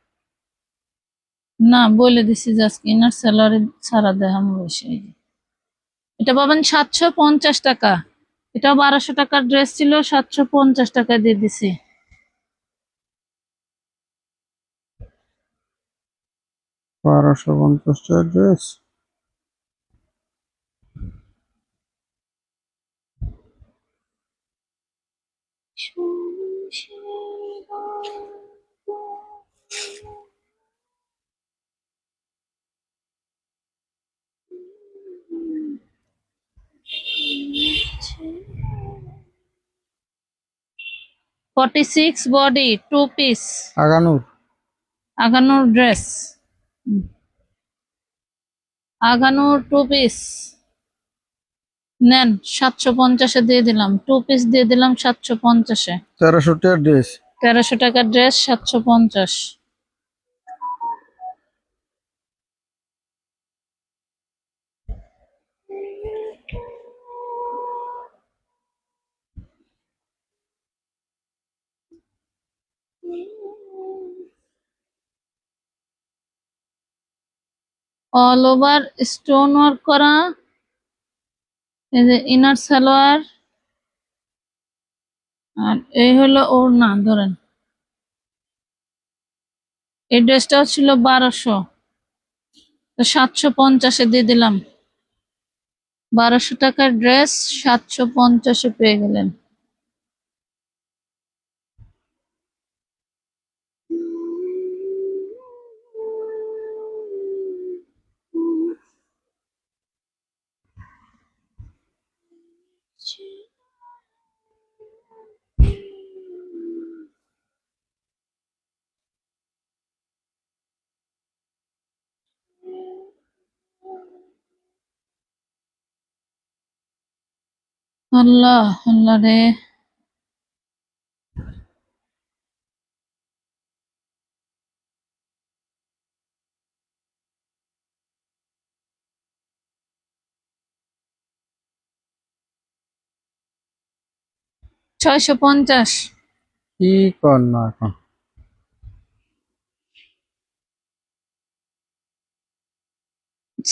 না বলে দিছি যে আজকে ইনার স্যালারি ছাড়া দেখাম বেশি। এটা পাবেন 750 টাকা। এটাও 1200 টাকার ড্রেস ছিল, 750 টাকা দিয়ে দিছি। 1250 ড্রেস। $46 বডি, 2 পিস আগানুর আগানোর ড্রেস। আগানোর 2 পিস নেন, 750-এ দিয়ে দিলাম। 2 পিস দিয়ে দিলাম 750-এ। 1300 টাকার ড্রেস। 1300 টাকার dress 750। All over stone work করা, এই যে ইনার সালোয়ার, আর এই হলো ওড়না। ধরেন এই ড্রেসটাও ছিল 1200, তো 750-এ দিয়ে দিলাম। 1200 টাকার ড্রেস 750-এ পেয়ে গেলেন। আল্লাহ আল্লাহ রে। $650। কি কর না এখন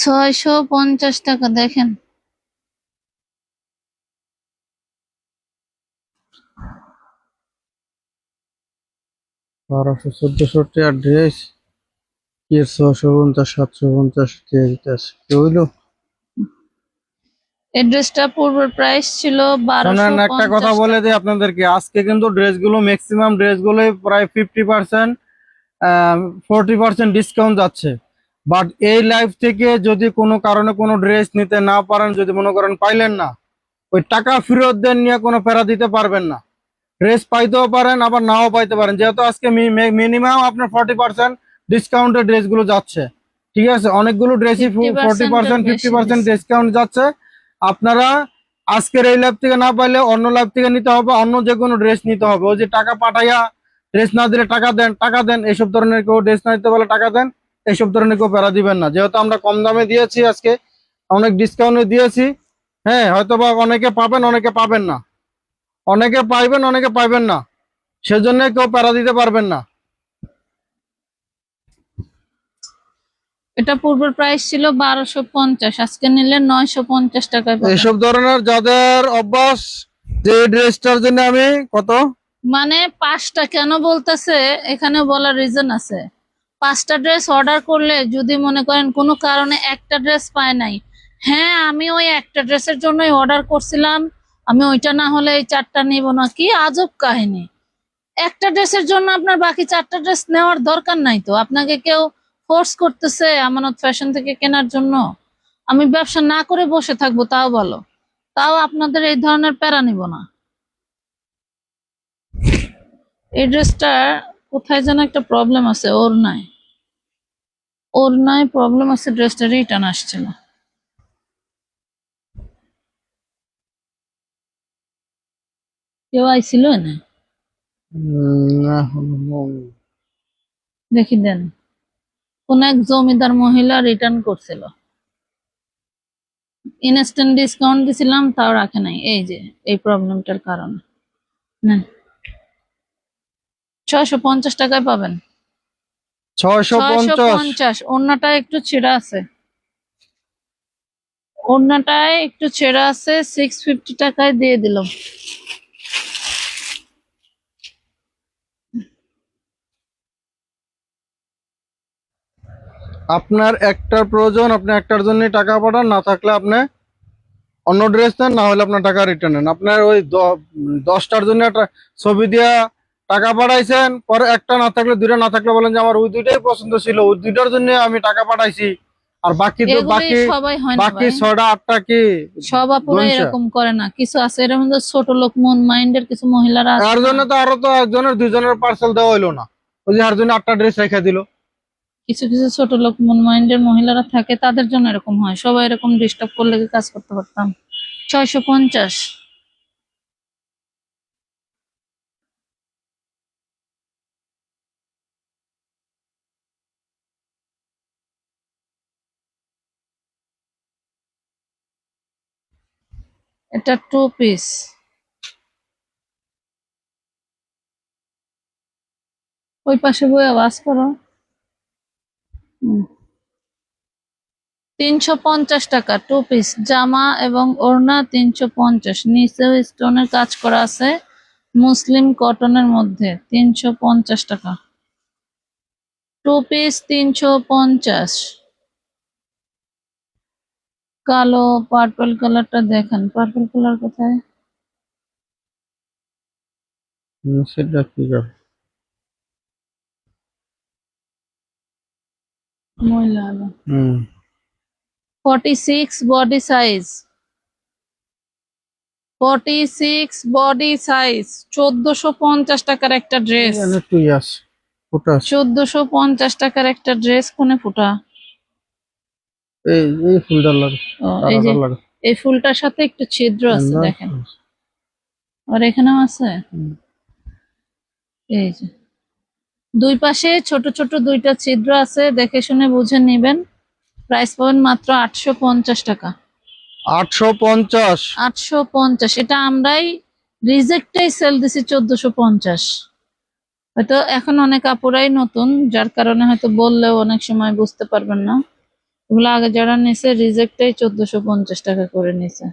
650 টাকা দেখেন। 1200 1400 টাকার ড্রেস কি 650 750 দিয়ে দিতেছে কি হইলো। এই ড্রেসটা পূর্বের প্রাইস ছিল শোনেন একটা কথা 1250 বলে টাকা। দিই আপনাদেরকে, আজকে কিন্তু ড্রেসগুলো ম্যাক্সিমাম ড্রেসগুলোই প্রায় 50% 40% ডিসকাউন্ট যাচ্ছে। বাট এই লাইভ থেকে যদি কোনো কারণে কোনো ড্রেস নিতে না পারেন, যদি মনে করেন পাইলেন না, ওই টাকা ফেরত দেন নিয়ে কোনো প্যারা দিতে পারবেন না। ড্রেস পাইতেও পারেন আবার নাও পাইতে পারেন, যেহেতু আজকে মিনিমাম আপনার 40% ডিসকাউন্টে ড্রেসগুলো যাচ্ছে। ঠিক আছে, অনেকগুলো ড্রেসই 50% 40% বেশি 50% দিছে। ডিসকাউন্ট যাচ্ছে। আপনারা আজকের এই লাইভ থেকে না পাইলে অন্য লাইভ থেকে নিতে হবে, অন্য যে কোনো ড্রেস নিতে হবে। ওই যে টাকা পাঠাইয়া ড্রেস না দিলে টাকা দেন এইসব ধরনের কেউ, ড্রেস না দিতে পারলে টাকা দেন এইসব ধরনের কেউ প্যারা দিবেন না। যেহেতু আমরা কম দামে দিয়েছি আজকে, অনেক ডিসকাউন্ট দিয়েছি। হ্যাঁ, হয়তো বা অনেকে পাবেন, অনেকে পাবেন না, অনেকে পাইবেন, অনেকে পাইবেন না, সেজন্য কেউ প্যারা দিতে পারবেন না। এটা পূর্বের প্রাইস ছিল 1250, আজকে নিলে 950 টাকায় পাবেন। এইসব ধরনের যাদের অভ্যাস, যে ড্রেসটার জন্য আমি কত, মানে 5টা কেন বলতেছে এখানে বলার রিজন আছে। 5টা ড্রেস অর্ডার করলে যদি মনে করেন কোনো কারণে একটা ড্রেস পায় নাই, হ্যাঁ আমি ওই একটা ড্রেসের জন্যই অর্ডার করছিলাম, আমি ওইটা না হলে এই 4টা নিব না, কি আজব কাহিনী। একটা ড্রেসের জন্য আপনার বাকি 4টা ড্রেস নেওয়ার দরকার নাই তো। আপনাকে কেউ ফোর্স করতেছে আমানত ফ্যাশন থেকে কেনার জন্য? আমি ব্যবসা না করে বসে থাকবো তাও ভালো, তাও আপনাদের এই ধরনের প্যারা নিব না। এই ড্রেসটা কোথায় যেন একটা প্রবলেম আছে, ওড়নায় প্রবলেম আছে, ড্রেসটা রিটার্ন আসছিল। কেউ আইছিল না? না, দেখি দেন, কোন এক জমিদার মহিলা রিটার্ন করছিল, ইনস্ট্যান্ট ডিসকাউন্ট দিছিলাম তাও রাখে নাই, এই যে এই প্রবলেমটার কারণে। নেন, 650 টাকায় পাবেন। 650। 650। ওড়নাটা একটু ছেঁড়া আছে, ওড়নাটায় একটু ছেঁড়া আছে, 650 টাকায় দিয়ে দিলাম। আপনার একটার প্রয়োজন, আপনি একটার জন্য টাকা পাঠান, না থাকলে আপনি অন্য ড্রেস নেন, না হলে আপনার টাকা রিটার্ন নেন। আপনার ওই 10টার জন্য একটা ছবি দিয়া টাকা পাঠাইছেন, পরে একটা না থাকলে, দুইটা না থাকলে বলেন যে আমার ওই দুইটাই পছন্দ ছিল, ওই দুইটার জন্য আমি টাকা পাঠাইছি, আর বাকি তো এগুলি বাকি সবাই হয় না বাকি ভাই, 6টা 8টা কি সব আপুরা গুনছে? এরকম করে না, কিছু আছে এর মধ্যে ছোট লোক মন মাইন্ডের কিছু মহিলারা আছে এর না। জন্য তো আরো তো একজনের দুইজনের পার্সেল দেওয়া হইলো না, ওই যে আর জন্য 8টা ড্রেস রেখে দিল। কিছু কিছু ছোট লোক মন মাইন্ডের মহিলারা থাকে, তাদের জন্য এরকম হয়। সবাই এরকম ডিস্টার্ব করলে কি কাজ করতে পারতাম? 650। এটা 2 পিস। ওই পাশে বই আওয়াজ করো। 350 টাকা 2 পিস জামা এবং ওড়না, 350। নিচেও স্টোনের কাজ করা আছে, মুসলিম কটনের মধ্যে, 350 টাকা 2 পিস, 350। কালো পার্পল কালারটা দেখেন, পার্পল কালার কোথায়? সেটা কি করে? মহিলা। হুম, 46 বডি সাইজ, 46 বডি সাইজ, 1450 টাকার একটা ড্রেস। এখানে একটু ইয়াস ফুটা আছে। 1450 টাকার একটা ড্রেস, কোনে ফুটা? এই এই ফুলটা লাগে, ও, এই যে তারাটা লাগে। এই ফুলটার সাথে একটু ছিদ্র আছে দেখেন, আর এখানেও আছে। এই যে দুই পাশে ছোট ছোট দুইটা ছিদ্র আছে, দেখে শুনে বুঝে নিবেন। প্রাইস পাবেন মাত্র 850 টাকা। 850। 850, এটা আমরাই রিজেক্টটাই সেল দিছি 1450। হয়তো এখন অনেক আপুরাই নতুন, যার কারণে হয়তো বললেও অনেক সময় বুঝতে পারবেন না। এগুলো আগে যারা নিছে রিজেক্টটাই 1450 টাকা করে নিছে।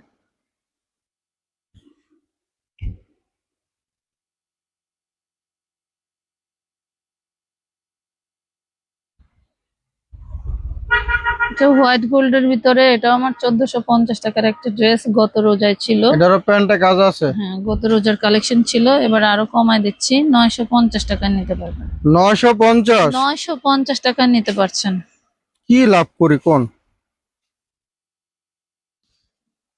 এটা হোয়াইট গোল্ডের ভিতরে, এটা আমার 1450 টাকার একটা ড্রেস, গত রোজায় ছিল। এটারও প্যান্টে কাজ আছে। হ্যাঁ, গত রোজার কালেকশন ছিল, এবার আরো কমায় দিচ্ছি, 950 টাকা নিতে পারবেন। 950। 950 টাকা নিতে পারছেন। কি লাভ করি কোন?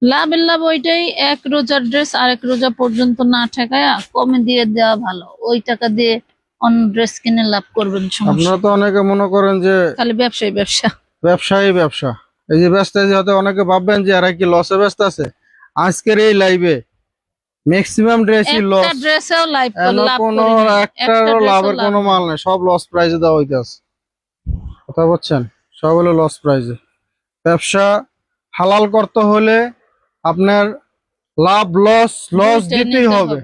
লাভের লাভ ওইটাই, এক রোজার ড্রেস আরেক রোজা পর্যন্ত না ঠেকায় কমে দিয়ে দেওয়া ভালো। ওই টাকা দিয়ে অন্য ড্রেস কিনে লাভ করবেন, সমস্যা আপনারা তো অনেকে মনে করেন যে খালি ব্যবসায়ী ব্যবসা। ব্যবসায়ী ব্যবসা, এই যে ব্যস্ত আছে, হয়তো অনেকে ভাববেন যে এরা কি লসে ব্যস্ত আছে। আজকের এই লাইভে ম্যাক্সিমাম ড্রেসই একটা লস, ড্রেসেও লাভ কোনো করি না, একটা একটারও ড্রেসও লাভের কোনো লাভ মাল নাই। নেই, সব লস প্রাইজে দেওয়া হইতেছে। কথা বলছেন, সব হলো লস প্রাইজে। ব্যবসা হালাল করতে হলে আপনার লাভ লস দুইটা দিতেই নিতে হবে।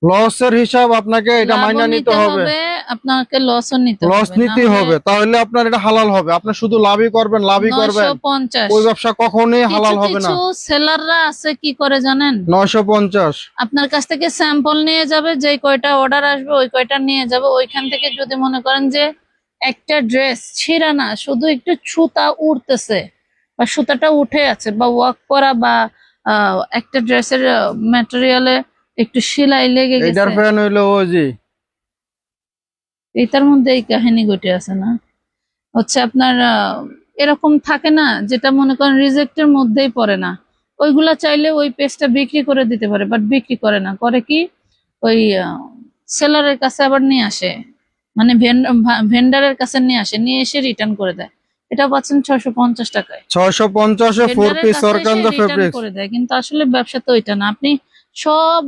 লসের হিসাব আপনাকে এটা লাভও মাইনা নিতে হবে, আপনাকে লসও নিতে লস হবে, নিতেই হবে, তাহলে আপনার এটা হালাল হবে। আপনি শুধু লাভই করবেন, লাভই করবেন, 950। ওই ব্যবসা কখনোই কিছু হালাল হবে না। কিছু সেলাররা আছে কি করে জানেন, 950। আপনার কাছ থেকে স্যাম্পল নিয়ে যাবে, যে কয়টা অর্ডার আসবে ওই কয়টা নিয়ে যাবে। ওইখান থেকে যদি মনে করেন যে একটা ড্রেস ছিঁড়া না, শুধু একটু সুতা উঠতেছে বা সুতাটা উঠে আছে বা ওয়ার্ক করা বা একটা ড্রেসের ম্যাটেরিয়ালে একটু সেলাই লেগে এটার গেছে, ফ্যান হইলো ও জি। এটার মধ্যে এই কাহিনী ঘটে আছে না, হচ্ছে আপনার এরকম থাকে না, যেটা মনে করেন রিজেক্টের মধ্যেই পড়ে না, ওইগুলা চাইলে ওই পেজটা বিক্রি করে দিতে পারে, বাট বিক্রি করে না, করে কি ওই সেলারের কাছে আবার নিয়ে আসে, মানে ভেন্ডারের কাছে নিয়ে আসে, নিয়ে এসে রিটার্ন করে দেয়। এটা পাচ্ছেন 650 টাকায়। 650 এ 4 ভেন্ডারের পিস কাছে এসে অর্গানজা রিটার্ন ফেব্রিক্স। করে দেয়, কিন্তু আসলে ব্যবসা তো ওইটা না। আপনি সব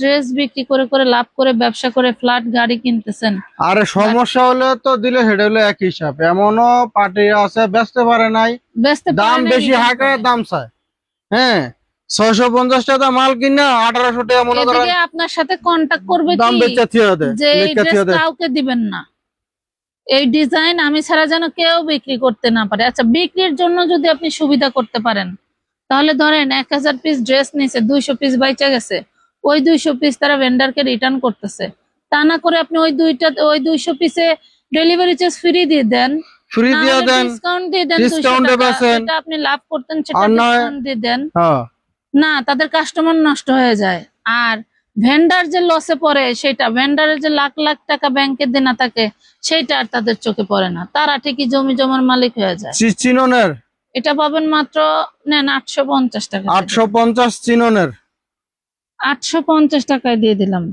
ড্রেস বিক্রি করে করে লাভ করে ব্যবসা করে ফ্ল্যাট গাড়ি কিনতেছেন। আরে সমস্যা হলে তো দিলে সেটা হলো এক হিসাব। এমনও পার্টি আছে বেচতে পারে নাই, বেচতে পারে দাম না, বেশি return হাঁকায় করে। দাম চায়। হ্যাঁ, 650 টাকা মাল কিনা 1800 টাকা মনে করেন এদিকে আপনার সাথে কন্টাক্ট করবে দাম কি বেচে থিয়ে দেয়, যে এই লেখা ড্রেস থিয়ে দেয়। কাউকে দিবেন না, এই ডিজাইন আমি ছাড়া যেন কেউ বিক্রি করতে না পারে। আচ্ছা, বিক্রির জন্য যদি আপনি সুবিধা করতে পারেন, তাহলে ধরেন 1000 পিস ড্রেস নিছে, 200 পিস বাইচা গেছে, ওই 200 পিস তারা ভেন্ডারকে রিটার্ন করতেছে। তা না করে আপনি ওই 200 পিসে ডেলিভারি চার্জ ফ্রি দিয়ে দেন, ফ্রি না দিয়ে হলে দেন, ডিসকাউন্ট দিয়ে দেন 200 ডিসকাউন্টে টাকা, বেচেন। যেটা আপনি লাভ করতেন সেটা আর নয়, ডিসকাউন্ট দিয়ে দেন। হ্যাঁ, না, তাদের কাস্টমার নষ্ট হয়ে যায়। আর ভেন্ডার যে লসে পড়ে, সেটা ভেন্ডারের যে লাখ লাখ টাকা ব্যাংকে দেনা থাকে, সেটা আর তাদের চোখে পড়ে না, তারা ঠিকই জমি জমার মালিক হয়ে যায়। চিননের এটা পাবেন মাত্র, নেন 850 টাকা, 850 চিননের। 850 টাকায় দিয়ে দিলাম।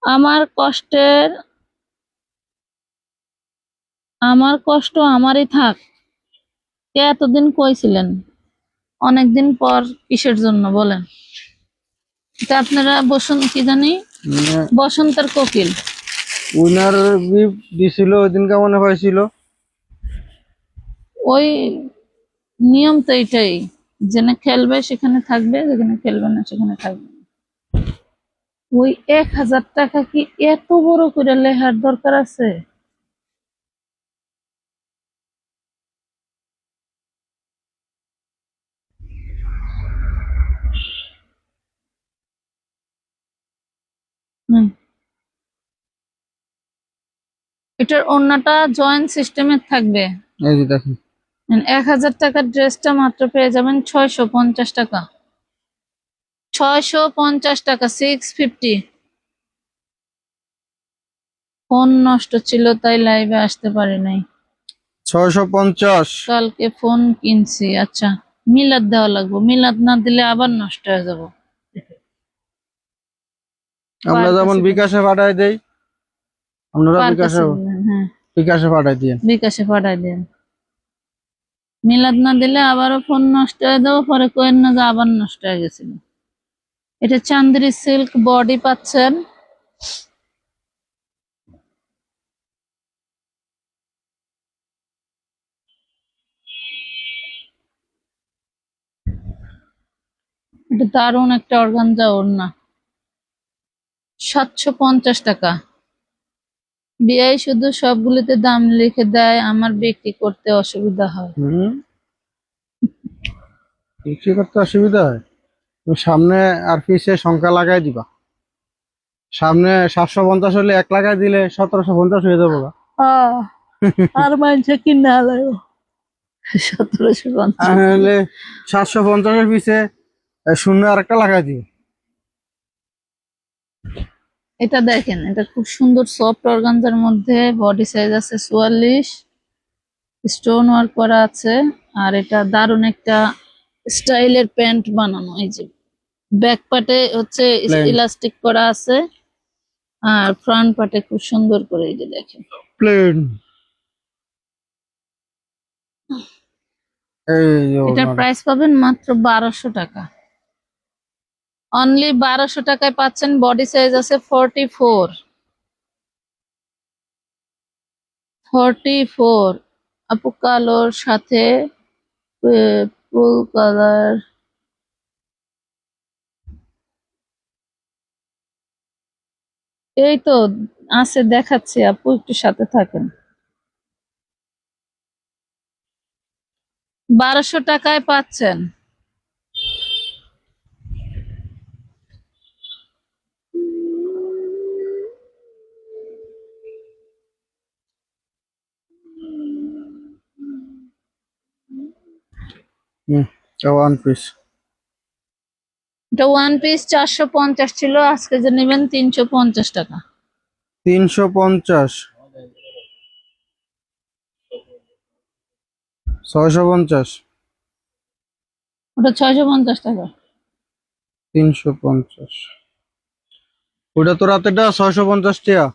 আমার কষ্টের, আমার কষ্ট আমারই থাক। কে এতদিন কইছিলেন, অনেকদিন পর কিসের জন্য বলেন? এটা আপনারা কি জানি, বসন্তের কোকিল। উইনার গিফট দিছিল ওই দিন, কেমন পাইছিল? ওই নিয়ম তো এটাই, যেখানে খেলবে সেখানে থাকবে, যেখানে খেলবে না সেখানে থাকবে না। ওই 1000 টাকা কি এত বড় করে লেহার দরকার আছে? হুম, এটার ওড়নাটা জয়েন্ট সিস্টেমের থাকবে। এই যে দেখেন, 1000 টাকার ড্রেসটা মাত্র পেয়ে যাবেন 650 টাকা। 650 টাকা, 650। ফোন নষ্ট ছিল তাই লাইভে আসতে পারি নাই। 650। কালকে ফোন কিনছি। আচ্ছা, মিলাদ দেওয়া লাগবে, মিলাদ না দিলে আবার নষ্ট হয়ে যাব। আমরা যেমন বিকাশে পাঠাই দেই, আপনারা বিকাশে হ্যাঁ, বিকাশে পাঠাই দিয়ে। বিকাশে পাঠাই দেন। মিলাদ না দিলে আবারও ফোন নষ্ট হয়ে যাবো, পরে কোয়েন না যে আবার নষ্ট হয়ে গেছিল। এটা চান্দেরি সিল্ক বডি পাচ্ছেন। এটা দারুণ একটা অর্গানজা ওড়না, 750 টাকা। বিআই শুধু সবগুলিতে দাম লিখে দেয়, আমার বিক্রি করতে অসুবিধা হয়। বিক্রি করতে অসুবিধা হয়, তুমি সামনে আর পিছে সংখ্যা লাগাই দিবা। সামনে 750 হলে 1 লাগাই দিলে 1750 হয়ে যাবো গা। আর মানুষে কিনা লাগো 1750। তাহলে 750-এর পিছে শূন্য আর একটা লাগাই দিবে। এটা দেখেন, এটা খুব সুন্দর সফট অর্গানজার মধ্যে, বডি সাইজ আছে 44, স্টোন ওয়ার্ক করা আছে। আর এটা দারুণ একটা স্টাইলের প্যান্ট বানানো। এই যে ব্যাক পার্টে হচ্ছে Plain. ইলাস্টিক করা আছে, আর ফ্রন্ট পার্টে খুব সুন্দর করে, এই যে দেখেন। প্লেন। এই যে এটার প্রাইস পাবেন মাত্র 1200 টাকা। অনলি 1200 টাকায় পাচ্ছেন। বডি সাইজ আছে 44। আপু কালোর সাথে ফুল কালার এই তো আছে, দেখাচ্ছি আপু, একটু সাথে থাকেন। 1200 টাকায় পাচ্ছেন। এটা ওয়ান পিস। এটা ওয়ান পিস 450 ছিল, আজকে যে নেবেন 350 টাকা। 350, 650, ওটা 650 টাকা। 350। ওটা তো রাতেরটা 650 টাকা।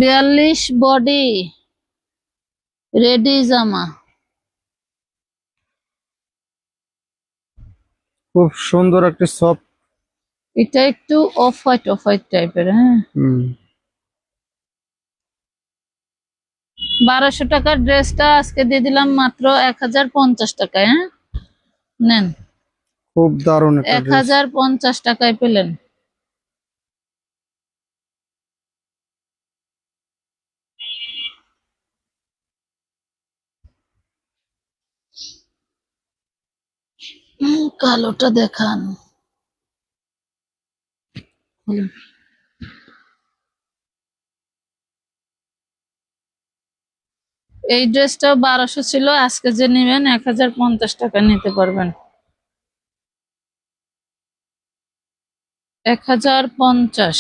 বিয়াল্লিশ বডি রেডি জামা। খুব সুন্দর একটা সফট। এটা একটু অফ হোয়াইট টাইপের, হ্যাঁ। 1200 টাকার ড্রেসটা আজকে দিয়ে দিলাম মাত্র 1050 টাকায়, হ্যাঁ। নেন, খুব দারুণ একটা ড্রেস। 1050 টাকায় পেলেন। কালোটা দেখান। খুলুন। এই ড্রেসটা 1200 ছিল, আজকে যে নেবেন 1050 টাকা নিতে পারবেন। 1050।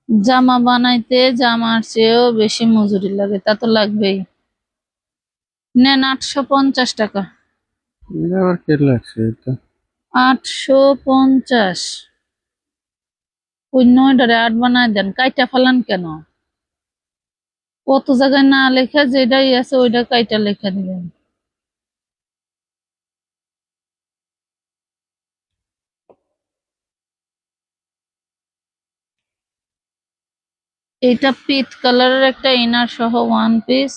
জামা বানাইতে জামার চেয়েও বেশি মজুরি লাগে, তা তো লাগবেই। নেন 850 টাকা। এটা আবার কে লাগছে এটা? 850। ওই 9টারে 8 বানায় দেন, কাইটা ফালান কেন? কত জায়গায় না লেখা, যেটাই আছে ওইটা কাইটা লেখা দিবেন। এটা পিচ কালারের একটা ইনার সহ ওয়ান পিস,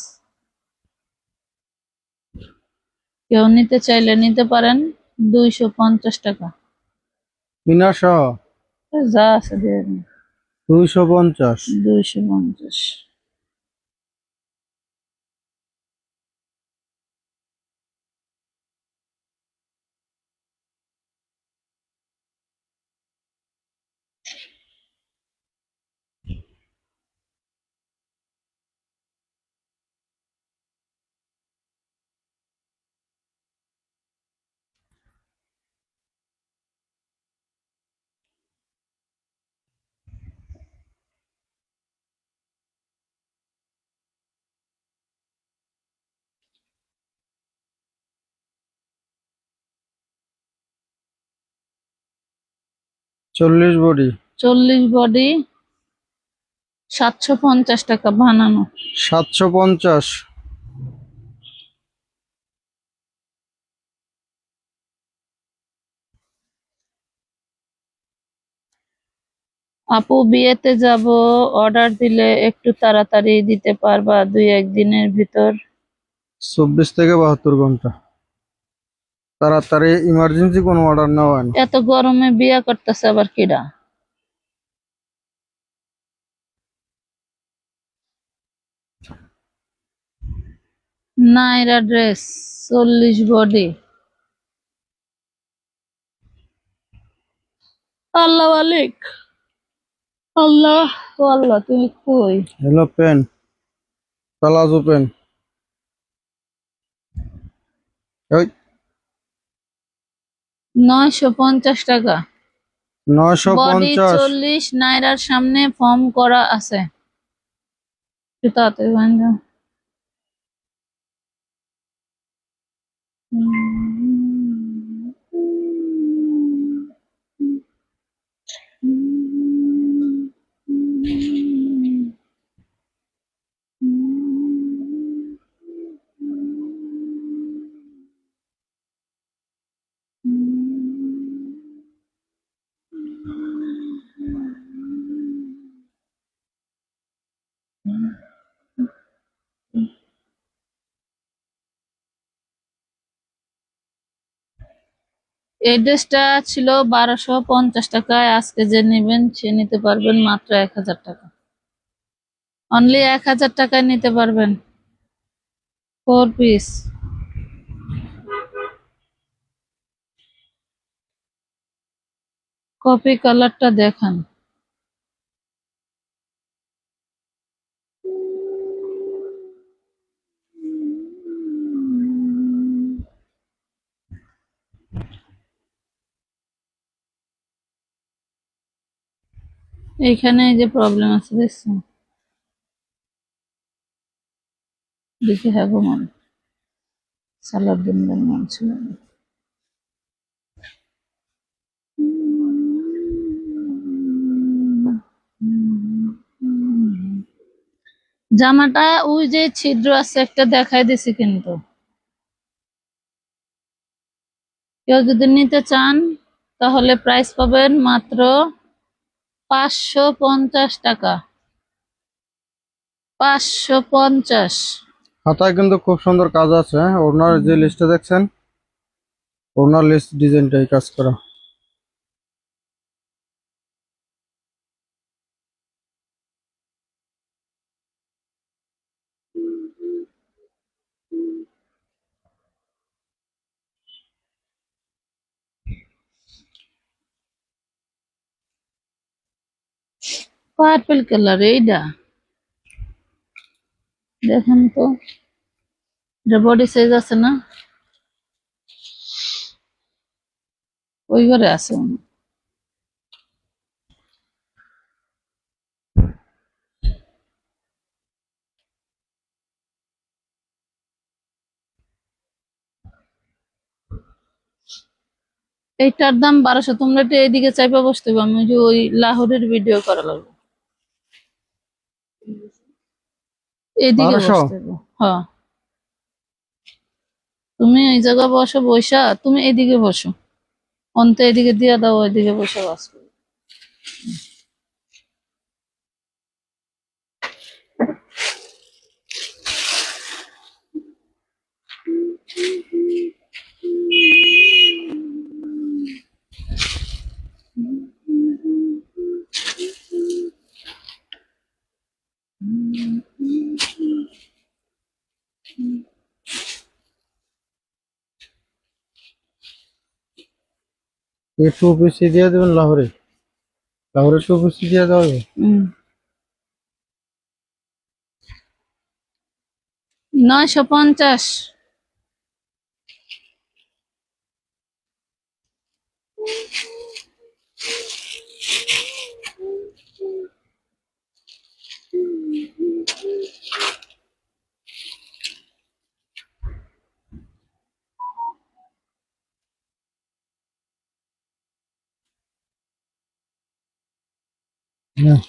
কেউ নিতে চাইলে নিতে পারেন। 250 টাকা। ইনার সহ যা আছে দিয়ে দিন। 250। 250। চল্লিশ বডি। 40 বডি 750 টাকা বানানো। 750। আপু বিয়েতে যাব, অর্ডার দিলে একটু তাড়াতাড়ি দিতে পারবা? 2-1 দিনের ভিতর। 24 থেকে 72 ঘন্টা। তাড়াতাড়ি ইমার্জেন্সি কোনো অর্ডার নেওয়া হয় না। এত গরমে বিয়া করতেছে আবার কিডা? নাইরা ড্রেস 40 বডি। আল্লাহ মালিক, আল্লাহ ও আল্লাহ, তুমি কই? Hello pen, palazzo pen. ওই 950 টাকা। বডি 950। 40, নাইরার সামনে ফর্ম করা আছে। একটু তাড়াতাড়ি বান্ধো। এই ড্রেসটা ছিল 1250 টাকায়, আজকে যে নেবেন সে নিতে পারবেন মাত্র 1000 টাকা। অনলি 1000 টাকায় নিতে পারবেন। 4 পিস। কপি কালারটা দেখান। এইখানে এই যে প্রবলেম আছে দেখছেন, দেখে হ্যাঁ গো মন সালাউদ্দিন ভাই মন ছিল না। জামাটা ওই যে ছিদ্র আছে একটা দেখাই দিছি, কিন্তু কেউ যদি নিতে চান তাহলে প্রাইস পাবেন মাত্র 550 টাকা। 550। হাতায় কিন্তু খুব সুন্দর কাজ আছে, হ্যাঁ? ওনার যে লিস্টটা দেখছেন, ওনার লিস্ট ডিজাইনটাই কাজ করা। পার্পল কালার এইটা দেখেন তো, এটা বডি সাইজ আছে না? ওই ঘরে আছে মনে হয়। এইটার দাম 1200। তোমরা একটু এইদিকে চাইপা বসতে হবে, আমি ওই যে ওই লাহোরের ভিডিও করা লাগবে। এইদিকে 1200। বসতে হবে, হ্যাঁ। তুমি এই জায়গা বসো, বৈশা তুমি এইদিকে বসো, অন্ত এদিকে দিয়ে দাও, ওইদিকে বসে বাস করো। এই 2 পিস দিয়ে দেবেন লাহোরে, লাহোরে 2 পিস দিয়ে দেওয়া হবে। 950। হ্যাঁ।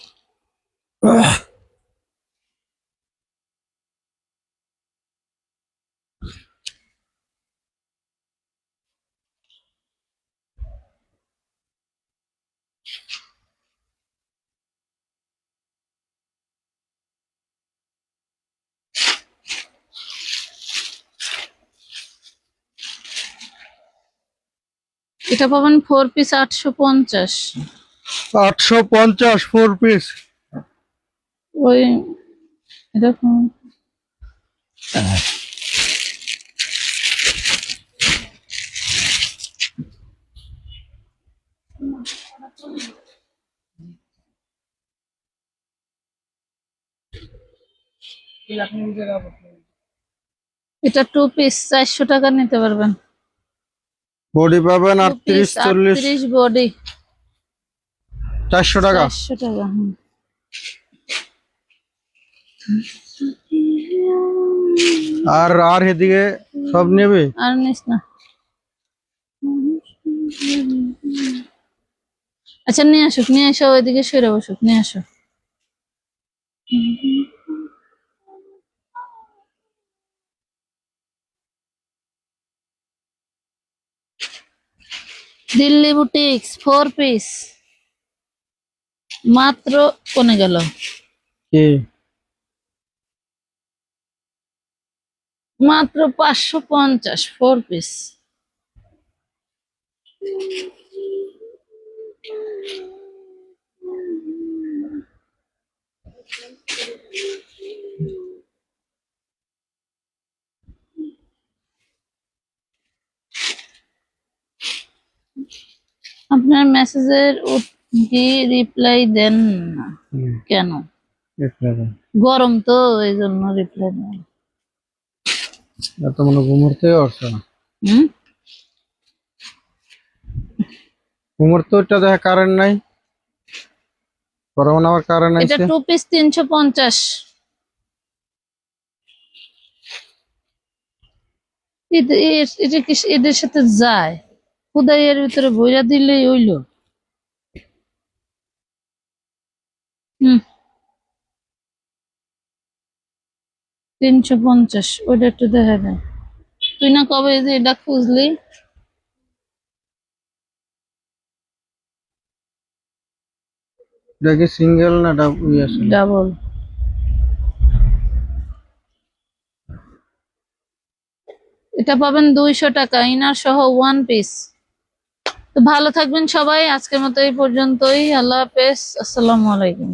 এটা পাবেন 4 পিস 850। 850 4 পিস। ওই এরকম এটা 2 পিস 400 টাকা নিতে পারবেন। বডি পাবেন 2 পিস 38 40 38 বডি 400 টাকা। 400 টাকা। আর এদিকে সব নেবে। আর নিস না। আচ্ছা নিয়ে আসুক, নিয়ে আসো, ওইদিকে সরে বসুক, নিয়ে আসো। দিল্লি বুটিক্স 4 পিস মাত্র কোনে গেল, কি মাত্র 550 4 পিস। আপনার মেসেজের কি রিপ্লাই দেন না কেন? গরম তো এই জন্য রিপ্লাই দেন। এত মনে ঘুমোতে পারছো না। হুম, ঘুমোতে ওইটা দেখা কারেন্ট নাই, বরং আমার কারেন্ট এটা আছে। 2 পিস 350। এটা কি এদের সাথে যায়? খুদাই এর ভিতরে বইরা দিলেই হইলো। হুম, 350 ওইটা একটু দেখা যায়। তুই না কবে যে এটা খুঁজলি? এটা কি সিঙ্গেল না আছে? ডাবল। এটা পাবেন 200 টাকা ইনার সহ 1 পিস। তো ভালো থাকবেন সবাই, আজকের মতো এই পর্যন্তই। আল্লাহ হাফেজ, আসসালামু আলাইকুম।